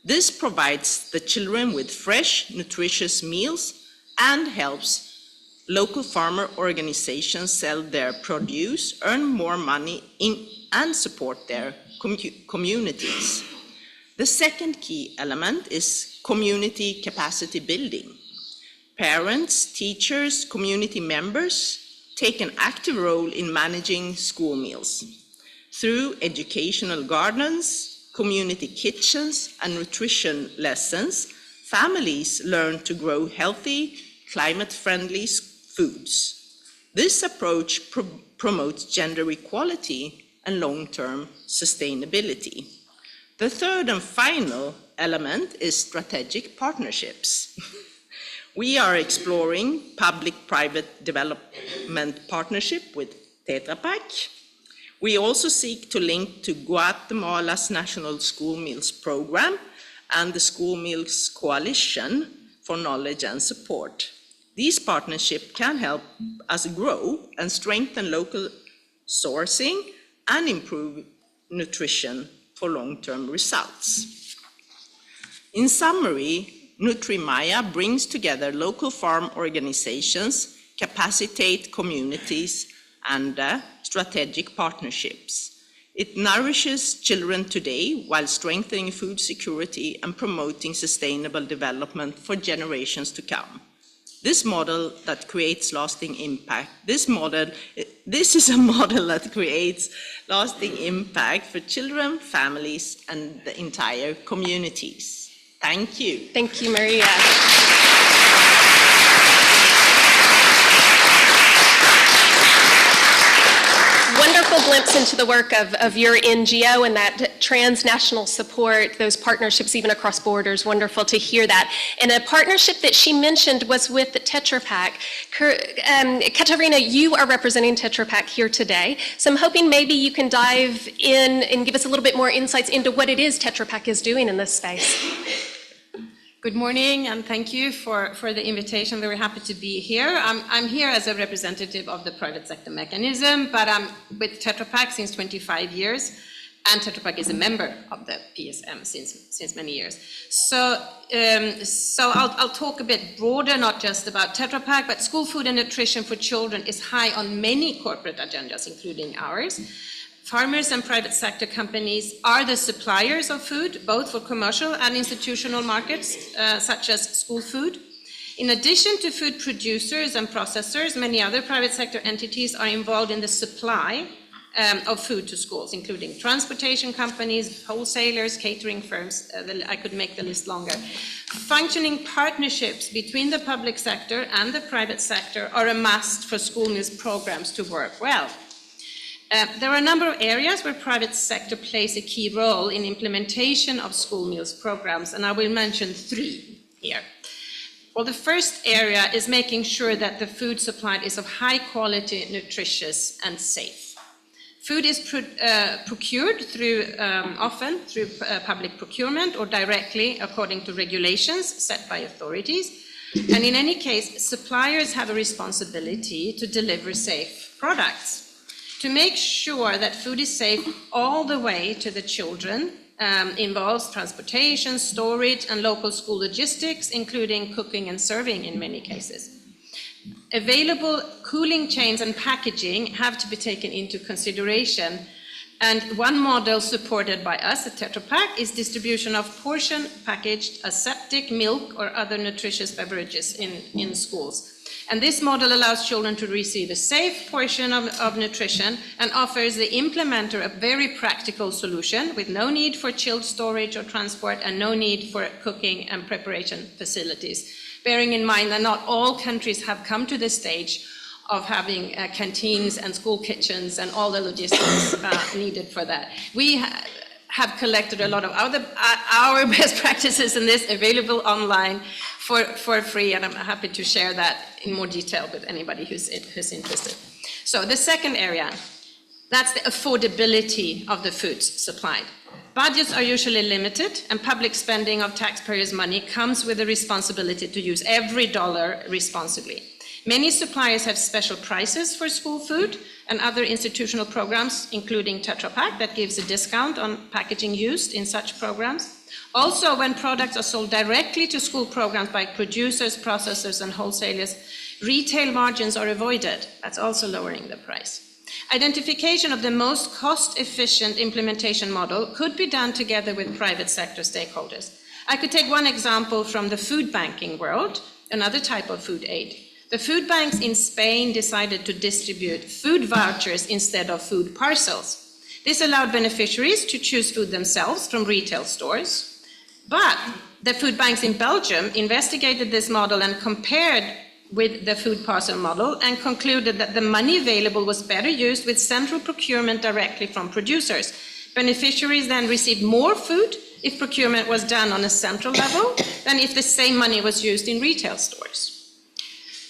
This provides the children with fresh, nutritious meals and helps local farmer organizations sell their produce, earn more money, and support their communities. The second key element is community capacity building. Parents, teachers, community members take an active role in managing school meals. Through educational gardens, community kitchens, and nutrition lessons, families learn to grow healthy, climate-friendly foods. This approach promotes gender equality and long-term sustainability. The third and final element is strategic partnerships. We are exploring public-private development partnership with Tetra Pak. We also seek to link to Guatemala's National School Meals Program and the School Meals Coalition for knowledge and support. These partnerships can help us grow and strengthen local sourcing and improve nutrition for long-term results. In summary, NutriMaya brings together local farm organizations, capacitate communities, and strategic partnerships. It nourishes children today while strengthening food security and promoting sustainable development for generations to come. This model that creates lasting impact, this is a model that creates lasting impact for children, families, and the entire communities. Thank you. Thank you, Maria. Wonderful glimpse into the work of your NGO and that transnational support, those partnerships even across borders. Wonderful to hear that. And a partnership that she mentioned was with Tetra Pak. Katarina, you are representing Tetra Pak here today, so I'm hoping maybe you can dive in and give us a little bit more insights into what it is Tetra Pak is doing in this space. Good morning, and thank you for the invitation. Very happy to be here. I'm here as a representative of the private sector mechanism, but I'm with Tetra Pak since 25 years, and Tetra Pak is a member of the PSM since many years. So I'll talk a bit broader, not just about Tetra Pak, but school food and nutrition for children is high on many corporate agendas, including ours. Farmers and private sector companies are the suppliers of food, both for commercial and institutional markets, such as school food. In addition to food producers and processors, many other private sector entities are involved in the supply of food to schools, including transportation companies, wholesalers, catering firms. I could make the list longer. Functioning partnerships between the public sector and the private sector are a must for school meals programs to work well. There are a number of areas where private sector plays a key role in implementation of school meals programs, and I will mention 3 here. Well, the first area is making sure that the food supplied is of high quality, nutritious, and safe. Food is procured often through public procurement or directly according to regulations set by authorities. And in any case, suppliers have a responsibility to deliver safe products. To make sure that food is safe all the way to the children involves transportation, storage, and local school logistics, including cooking and serving in many cases. Available cooling chains and packaging have to be taken into consideration. And one model supported by us at Tetra Pak is distribution of portion packaged aseptic milk or other nutritious beverages in schools. And this model allows children to receive a safe portion of nutrition and offers the implementer a very practical solution with no need for chilled storage or transport and no need for cooking and preparation facilities. Bearing in mind that not all countries have come to this stage of having canteens and school kitchens and all the logistics needed for that. We have collected a lot of our best practices in this available online for free, and I'm happy to share that in more detail with anybody who's interested. So the second area, that's the affordability of the foods supplied. Budgets are usually limited, and public spending of taxpayers' money comes with the responsibility to use every dollar responsibly. Many suppliers have special prices for school food and other institutional programs, including Tetra Pak, that gives a discount on packaging used in such programs. Also, when products are sold directly to school programs by producers, processors, and wholesalers, retail margins are avoided. That's also lowering the price. Identification of the most cost-efficient implementation model could be done together with private sector stakeholders. I could take one example from the food banking world, another type of food aid. The food banks in Spain decided to distribute food vouchers instead of food parcels. This allowed beneficiaries to choose food themselves from retail stores. But the food banks in Belgium investigated this model and compared with the food parcel model and concluded that the money available was better used with central procurement directly from producers. Beneficiaries then received more food if procurement was done on a central level than if the same money was used in retail stores.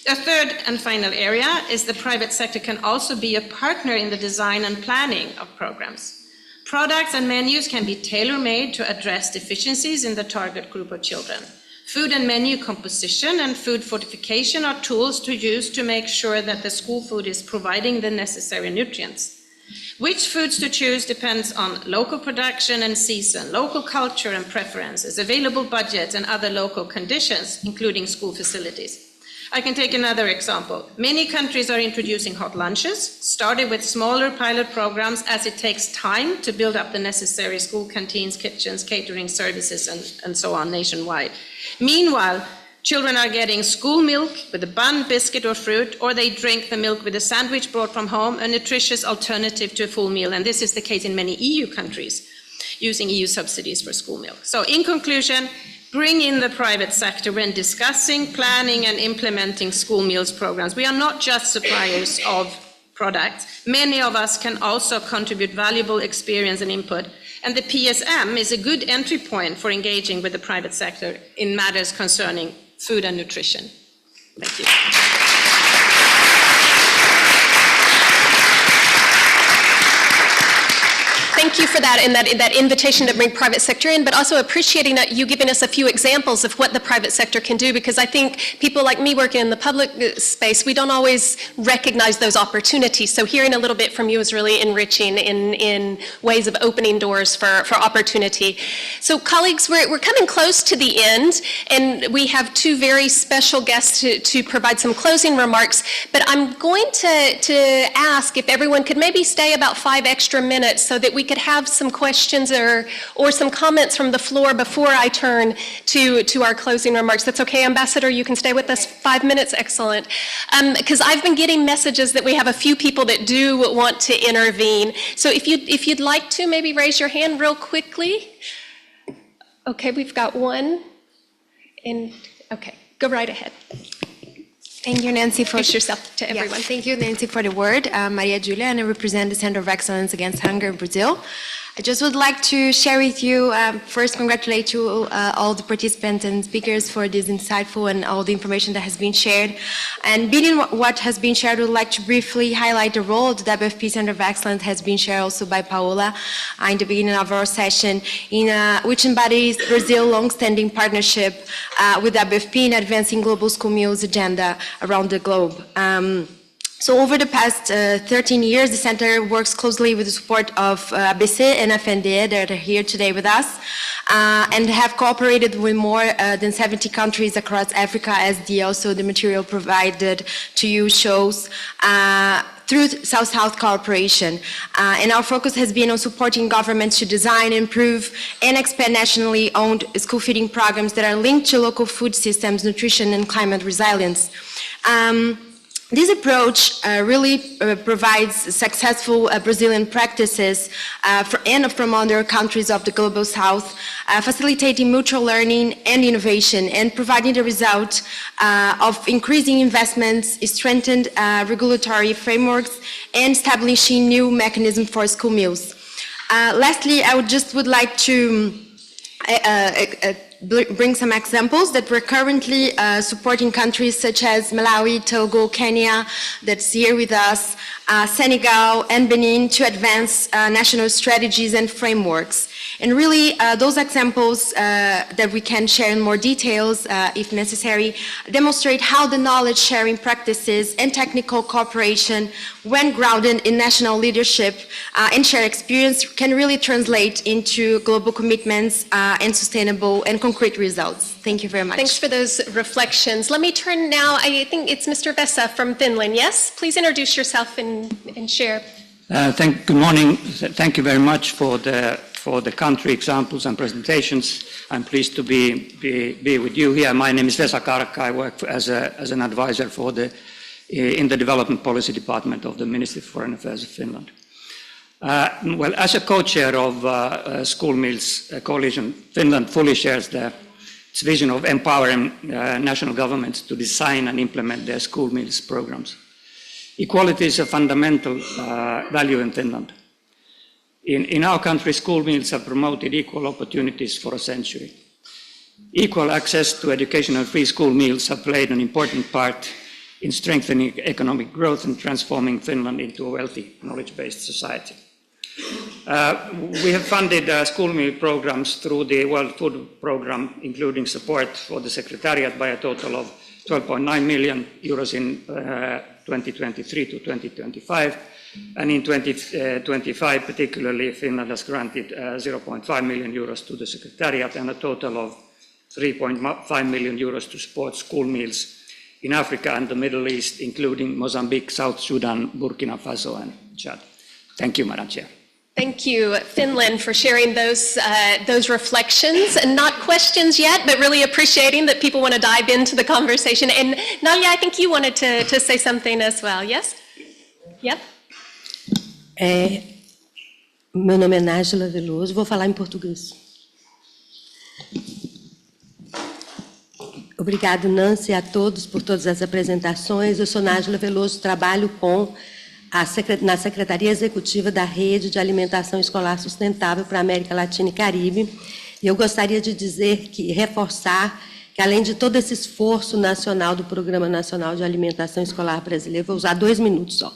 The third and final area is the private sector can also be a partner in the design and planning of programs. Products and menus can be tailor-made to address deficiencies in the target group of children. Food and menu composition and food fortification are tools to use to make sure that the school food is providing the necessary nutrients. Which foods to choose depends on local production and season, local culture and preferences, available budget and other local conditions, including school facilities. I can take another example. Many countries are introducing hot lunches, started with smaller pilot programs as it takes time to build up the necessary school canteens, kitchens, catering services, and so on nationwide. Meanwhile, children are getting school milk with a bun, biscuit, or fruit, or they drink the milk with a sandwich brought from home, a nutritious alternative to a full meal. And this is the case in many EU countries, using EU subsidies for school milk. So in conclusion, bring in the private sector when discussing, planning, and implementing school meals programs. We are not just suppliers of products. Many of us can also contribute valuable experience and input. And the PSM is a good entry point for engaging with the private sector in matters concerning food and nutrition. Thank you. Thank you for that and that invitation to bring private sector in, but also appreciating that you giving us a few examples of what the private sector can do, because I think people like me working in the public space, we don't always recognize those opportunities. So hearing a little bit from you is really enriching in ways of opening doors for opportunity. So colleagues, we're coming close to the end, and we have two very special guests to provide some closing remarks, but I'm going to ask if everyone could maybe stay about 5 extra minutes so that we could have some questions or some comments from the floor before I turn to our closing remarks. That's okay, Ambassador? You can stay with us 5 minutes? Excellent. Because I've been getting messages that we have a few people that do want to intervene. So if you'd like to, maybe raise your hand real quickly. Okay, we've got one. And okay, go right ahead. Thank you, Nancy, for Introduce yourself to everyone. Yes, thank you, Nancy, for the word. Maria Julia, and I represent the Center of Excellence Against Hunger in Brazil. I just would like to share with you, first congratulate you all the participants and speakers for this insightful and all the information that has been shared. And building what has been shared, I would like to briefly highlight the role the WFP Center of Excellence has been shared also by Paola in the beginning of our session, which embodies Brazil's long-standing partnership with WFP in advancing global school meals agenda around the globe. So over the past 13 years, the center works closely with the support of ABC and FNDE that are here today with us, and have cooperated with more than 70 countries across Africa, as also the material provided to you shows, through South-South cooperation. And our focus has been on supporting governments to design, improve, and expand nationally owned school feeding programs that are linked to local food systems, nutrition, and climate resilience. This approach really provides successful Brazilian practices and from other countries of the Global South, facilitating mutual learning and innovation, and providing the result of increasing investments, strengthened regulatory frameworks, and establishing new mechanisms for school meals. Lastly, I would like to bring some examples that we're currently supporting countries such as Malawi, Togo, Kenya, that's here with us, Senegal, and Benin to advance national strategies and frameworks. And really, those examples that we can share in more details, if necessary, demonstrate how the knowledge sharing practices and technical cooperation, when grounded in national leadership and shared experience, can really translate into global commitments and sustainable and concrete results. Thank you very much. Thanks for those reflections. Let me turn now, I think it's Mr. Vesa from Finland. Yes, please introduce yourself and share. Good morning. Thank you very much for the country examples and presentations. I'm pleased to be with you here. My name is Vesa Karkka. I work as an advisor in the Development Policy Department of the Ministry of Foreign Affairs of Finland. Well, as a co-chair of School Meals Coalition, Finland fully shares its vision of empowering national governments to design and implement their school meals programs. Equality is a fundamental value in Finland. In our country, school meals have promoted equal opportunities for a century. Equal access to education and free school meals have played an important part in strengthening economic growth and transforming Finland into a wealthy, knowledge-based society. We have funded school meal programs through the World Food Programme, including support for the Secretariat by a total of 12.9 million euros in 2023 to 2025. And in 2025, particularly, Finland has granted 0.5 million euros to the Secretariat and a total of 3.5 million euros to support school meals in Africa and the Middle East, including Mozambique, South Sudan, Burkina Faso, and Chad. Thank you, Madam Chair. Thank you, Finland, for sharing those reflections, and not questions yet, but really appreciating that people want to dive into the conversation. And Nalia, I think you wanted to say something as well, yes? Yep. Meu nome é Nájila Veloso, vou falar em português. Obrigado, Nancy, a todos por todas as apresentações. Eu sou Nájila Veloso, trabalho na Secretaria Executiva da Rede de Alimentação Escolar Sustentável para a América Latina e Caribe. E eu gostaria de reforçar que, além de todo esse esforço nacional do Programa Nacional de Alimentação Escolar Brasileiro, vou usar 2 minutos só.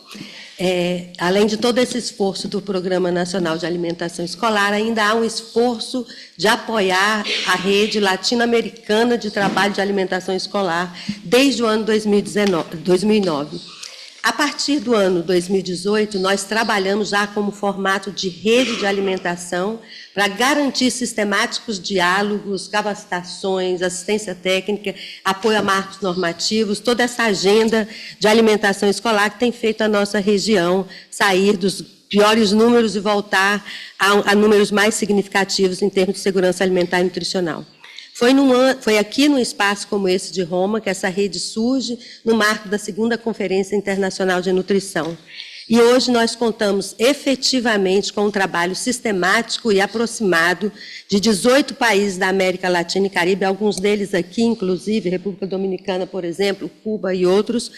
Além de todo esse esforço do Programa Nacional de Alimentação Escolar, ainda há um esforço de apoiar a rede latino-americana de trabalho de alimentação escolar desde o ano 2009. A partir do ano 2018, nós trabalhamos já como formato de rede de alimentação para garantir sistemáticos diálogos, capacitações, assistência técnica, apoio a marcos normativos, toda essa agenda de alimentação escolar que tem feito a nossa região sair dos piores números e voltar a números mais significativos em termos de segurança alimentar e nutricional. Foi aqui num espaço como esse de Roma que essa rede surge no marco da 2ª Conferência Internacional de Nutrição. E hoje nós contamos efetivamente com um trabalho sistemático e aproximado de 18 países da América Latina e Caribe, alguns deles aqui, inclusive República Dominicana, por exemplo, Cuba e outros,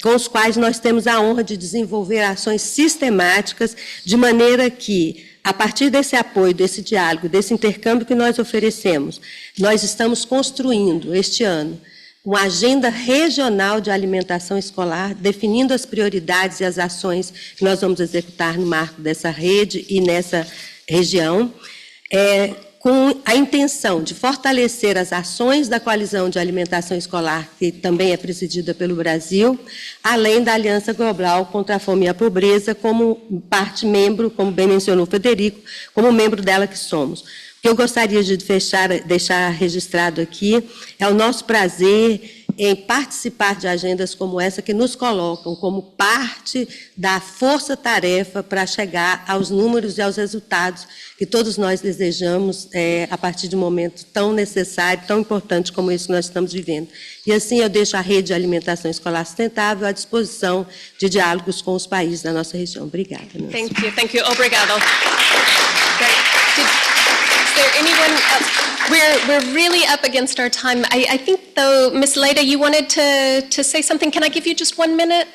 com os quais nós temos a honra de desenvolver ações sistemáticas, de maneira que, a partir desse apoio, desse diálogo, desse intercâmbio que nós oferecemos, nós estamos construindo, este ano, uma agenda regional de alimentação escolar, definindo as prioridades e as ações que nós vamos executar no marco dessa rede e nessa região, com a intenção de fortalecer as ações da Coalizão de Alimentação Escolar, que também é presidida pelo Brasil, além da Aliança Global contra a Fome e a Pobreza, como parte membro, como bem mencionou o Federico, como membro dela que somos. O que eu gostaria de deixar registrado aqui é o nosso prazer em participar de agendas como essa, que nos colocam como parte da força-tarefa para chegar aos números e aos resultados que todos nós desejamos a partir de um momento tão necessário, tão importante como esse que nós estamos vivendo. E assim eu deixo a Rede de Alimentação Escolar Sustentável à disposição de diálogos com os países da nossa região. Obrigada, Nancy. Thank you. Obrigado. Is there anyone else? We're really up against our time. I think, though, Ms. Leda, you wanted to say something. Can I give you just 1 minute?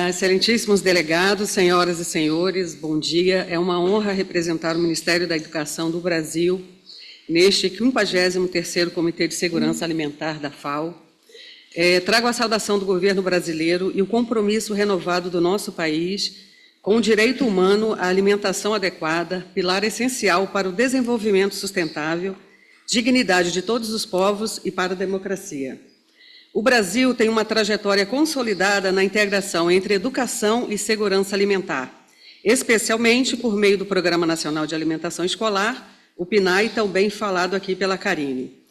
Excelentíssimos delegados, senhoras e senhores, bom dia. É uma honra representar o Ministério da Educação do Brasil neste 53º Comitê de Segurança Alimentar da FAO. Trago a saudação do governo brasileiro e o compromisso renovado do nosso país com o direito humano à alimentação adequada, pilar essencial para o desenvolvimento sustentável, dignidade de todos os povos e para a democracia. O Brasil tem uma trajetória consolidada na integração entre educação e segurança alimentar, especialmente por meio do Programa Nacional de Alimentação Escolar, o PNAE, também falado aqui pela Karine.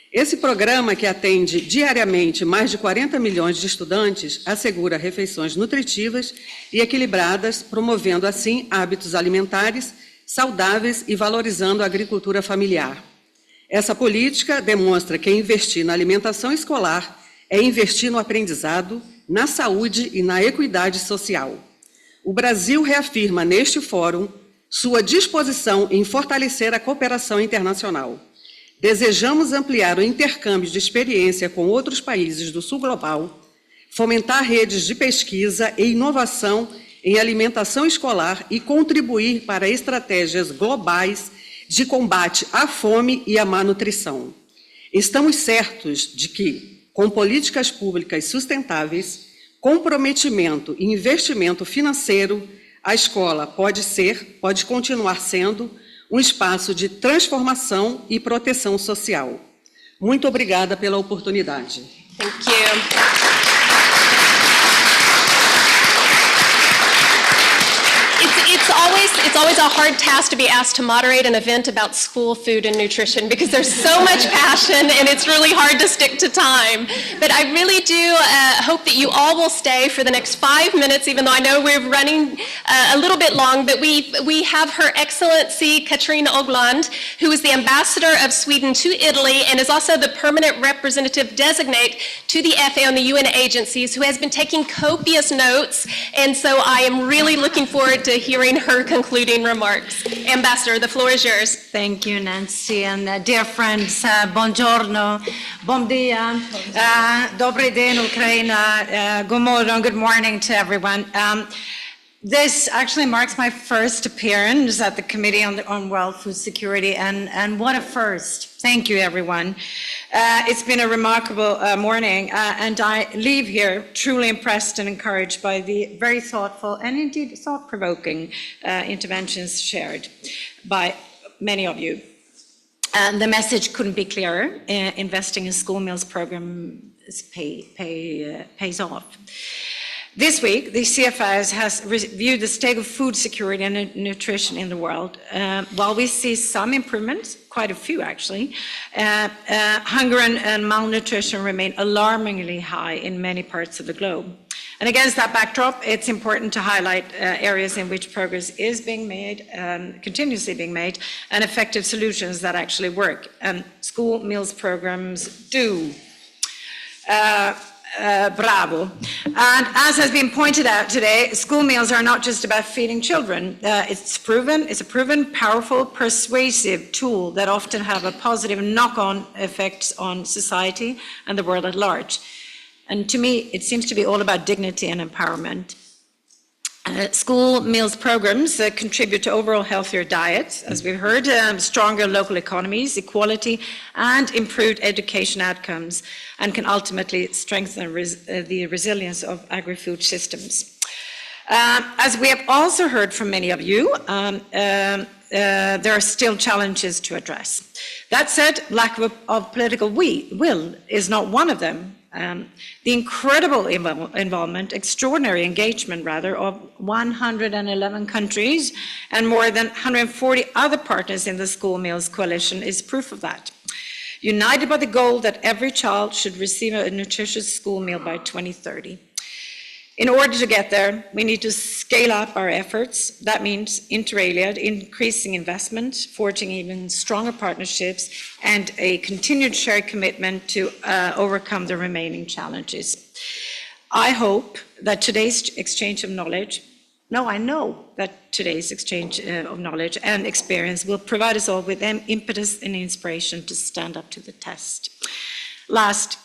Esse programa, que atende diariamente mais de 40 milhões de estudantes, assegura refeições nutritivas e equilibradas, promovendo assim hábitos alimentares saudáveis e valorizando a agricultura familiar. Essa política demonstra que investir na alimentação escolar é investir no aprendizado, na saúde e na equidade social. O Brasil reafirma neste fórum sua disposição em fortalecer a cooperação internacional. Desejamos ampliar o intercâmbio de experiência com outros países do sul global, fomentar redes de pesquisa e inovação em alimentação escolar e contribuir para estratégias globais de combate à fome e à má nutrição. Estamos certos de que, com políticas públicas sustentáveis, comprometimento e investimento financeiro, a escola pode continuar sendo um espaço de transformação e proteção social. Muito obrigada pela oportunidade. Thank you. It's always a hard task to be asked to moderate an event about school food and nutrition because there's so much passion and it's really hard to stick to time. But I really do hope that you all will stay for the next 5 minutes, even though I know we're running a little bit long, but we have Her Excellency Katrina Ogland, who is the ambassador of Sweden to Italy and is also the permanent representative designate to the FAO and the UN agencies, who has been taking copious notes, and so I am really looking forward to hearing her concluding remarks. Ambassador, the floor is yours. Thank you, Nancy, and dear friends, buongiorno, bom dia, dobry den, Ukraine, good morning to everyone. This actually marks my first appearance at the Committee on World Food Security, and what a first. Thank you, everyone. It's been a remarkable morning, and I leave here truly impressed and encouraged by the very thoughtful and indeed thought-provoking interventions shared by many of you. And the message couldn't be clearer. Investing in school meals program pays off. This week, the CFS has reviewed the state of food security and nutrition in the world. While we see some improvements, quite a few actually, hunger and malnutrition remain alarmingly high in many parts of the globe. And against that backdrop, it's important to highlight areas in which progress is being made, continuously being made, and effective solutions that actually work. And school meals programs do. Bravo. And as has been pointed out today, school meals are not just about feeding children. It's a proven, powerful, persuasive tool that often have a positive knock-on effects on society and the world at large. And to me, it seems to be all about dignity and empowerment. School meals programs contribute to overall healthier diets, as we've heard, stronger local economies, equality, and improved education outcomes, and can ultimately strengthen the resilience of agri-food systems. As we have also heard from many of you, there are still challenges to address. That said, lack of political will is not one of them. The incredible involvement, extraordinary engagement rather, of 111 countries and more than 140 other partners in the School Meals Coalition is proof of that. United by the goal that every child should receive a nutritious school meal by 2030. In order to get there, we need to scale up our efforts. That means, inter alia, increasing investment, forging even stronger partnerships, and a continued shared commitment to overcome the remaining challenges. I hope that today's exchange of knowledge, I know that today's exchange of knowledge and experience will provide us all with impetus and inspiration to stand up to the test. Last,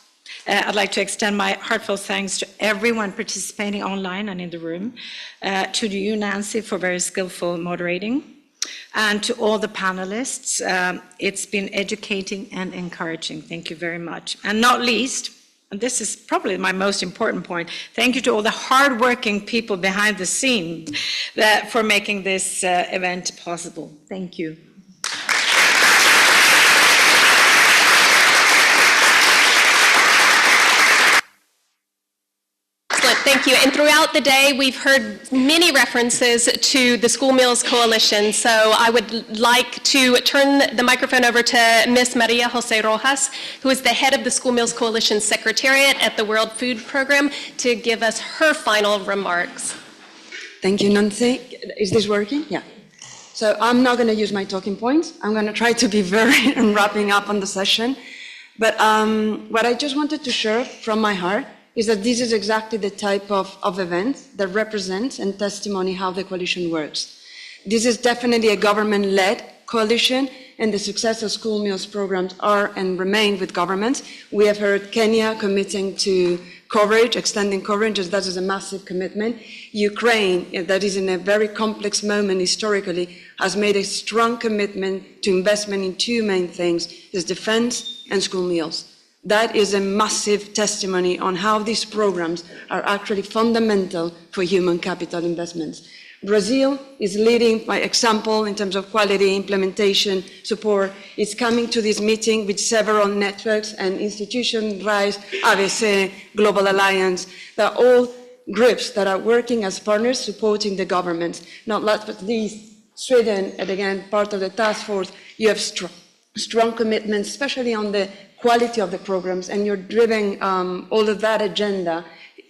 I'd like to extend my heartfelt thanks to everyone participating online and in the room, to you, Nancy, for very skillful moderating, and to all the panelists. It's been educating and encouraging. Thank you very much. And not least, and this is probably my most important point, thank you to all the hardworking people behind the scene for making this event possible. Thank you. Thank you. And throughout the day, we've heard many references to the School Meals Coalition. So I would like to turn the microphone over to Ms. Maria Jose Rojas, who is the head of the School Meals Coalition Secretariat at the World Food Program, to give us her final remarks. Thank you, Nancy. Is this working? Yeah. So I'm not going to use my talking points. I'm going to try to be very wrapping up on the session. But what I just wanted to share from my heart is that this is exactly the type of event that represents and testimony how the coalition works. This is definitely a government-led coalition, and the success of school meals programs are and remain with governments. We have heard Kenya committing to coverage, extending coverage, that is a massive commitment. Ukraine, that is in a very complex moment historically, has made a strong commitment to investment in two main things, is defense and school meals. That is a massive testimony on how these programs are actually fundamental for human capital investments. Brazil is leading by example in terms of quality, implementation, support. It's coming to this meeting with several networks and institutions, RISE, ABC, Global Alliance. They're all groups that are working as partners supporting the government. Not last but least, Sweden, and again, part of the task force, you have strong commitments, especially on the quality of the programs, and you're driving all of that agenda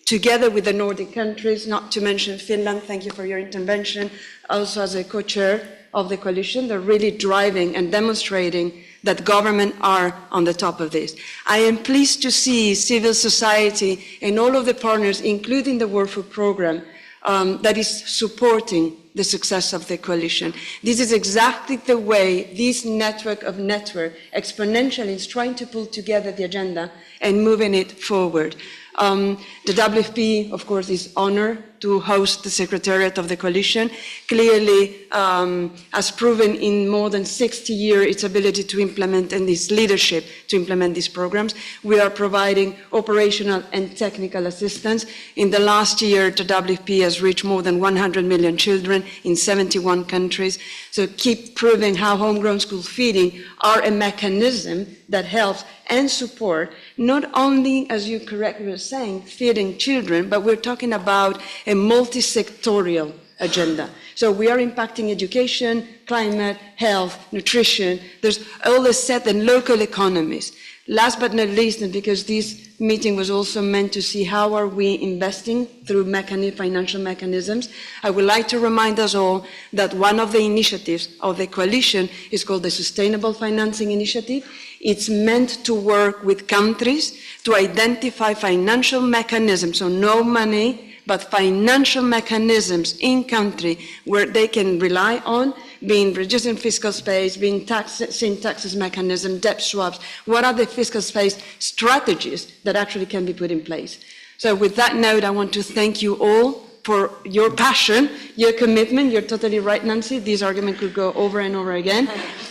together with the Nordic countries, not to mention Finland. Thank you for your intervention. Also as a co-chair of the coalition, they're really driving and demonstrating that government are on the top of this. I am pleased to see civil society and all of the partners, including the World Food Programme, that is supporting the success of the coalition. This is exactly the way this network exponentially is trying to pull together the agenda and moving it forward. The WFP, of course, is honored to host the Secretariat of the Coalition. Clearly has proven in more than 60 years its ability to implement and its leadership to implement these programs. We are providing operational and technical assistance. In the last year, the WFP has reached more than 100 million children in 71 countries. So keep proving how homegrown school feeding are a mechanism that helps and support not only, as you correctly were saying, feeding children, but we're talking about a multi-sectorial agenda. So we are impacting education, climate, health, nutrition. There's all the set and local economies. Last but not least, and because this meeting was also meant to see how are we investing through financial mechanisms, I would like to remind us all that one of the initiatives of the coalition is called the Sustainable Financing Initiative. It's meant to work with countries to identify financial mechanisms, so no money, but financial mechanisms in country where they can rely on, being reducing fiscal space, being taxes mechanism, debt swaps. What are the fiscal space strategies that actually can be put in place? So with that note, I want to thank you all for your passion, your commitment. You're totally right, Nancy. This argument could go over and over again.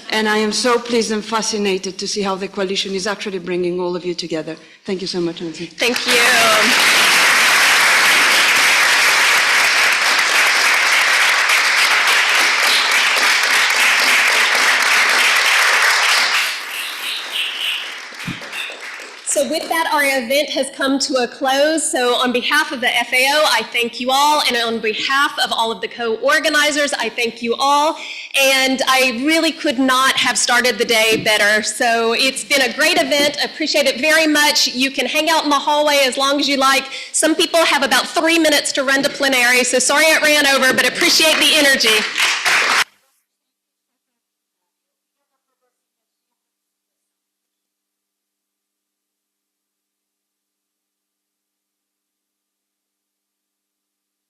And I am so pleased and fascinated to see how the coalition is actually bringing all of you together. Thank you so much, Nancy. Thank you. So with that, our event has come to a close. So on behalf of the FAO, I thank you all. And on behalf of all of the co-organizers, I thank you all. And I really could not have started the day better. So it's been a great event. I appreciate it very much. You can hang out in the hallway as long as you like. Some people have about 3 minutes to run to plenary. So sorry it ran over, but appreciate the energy.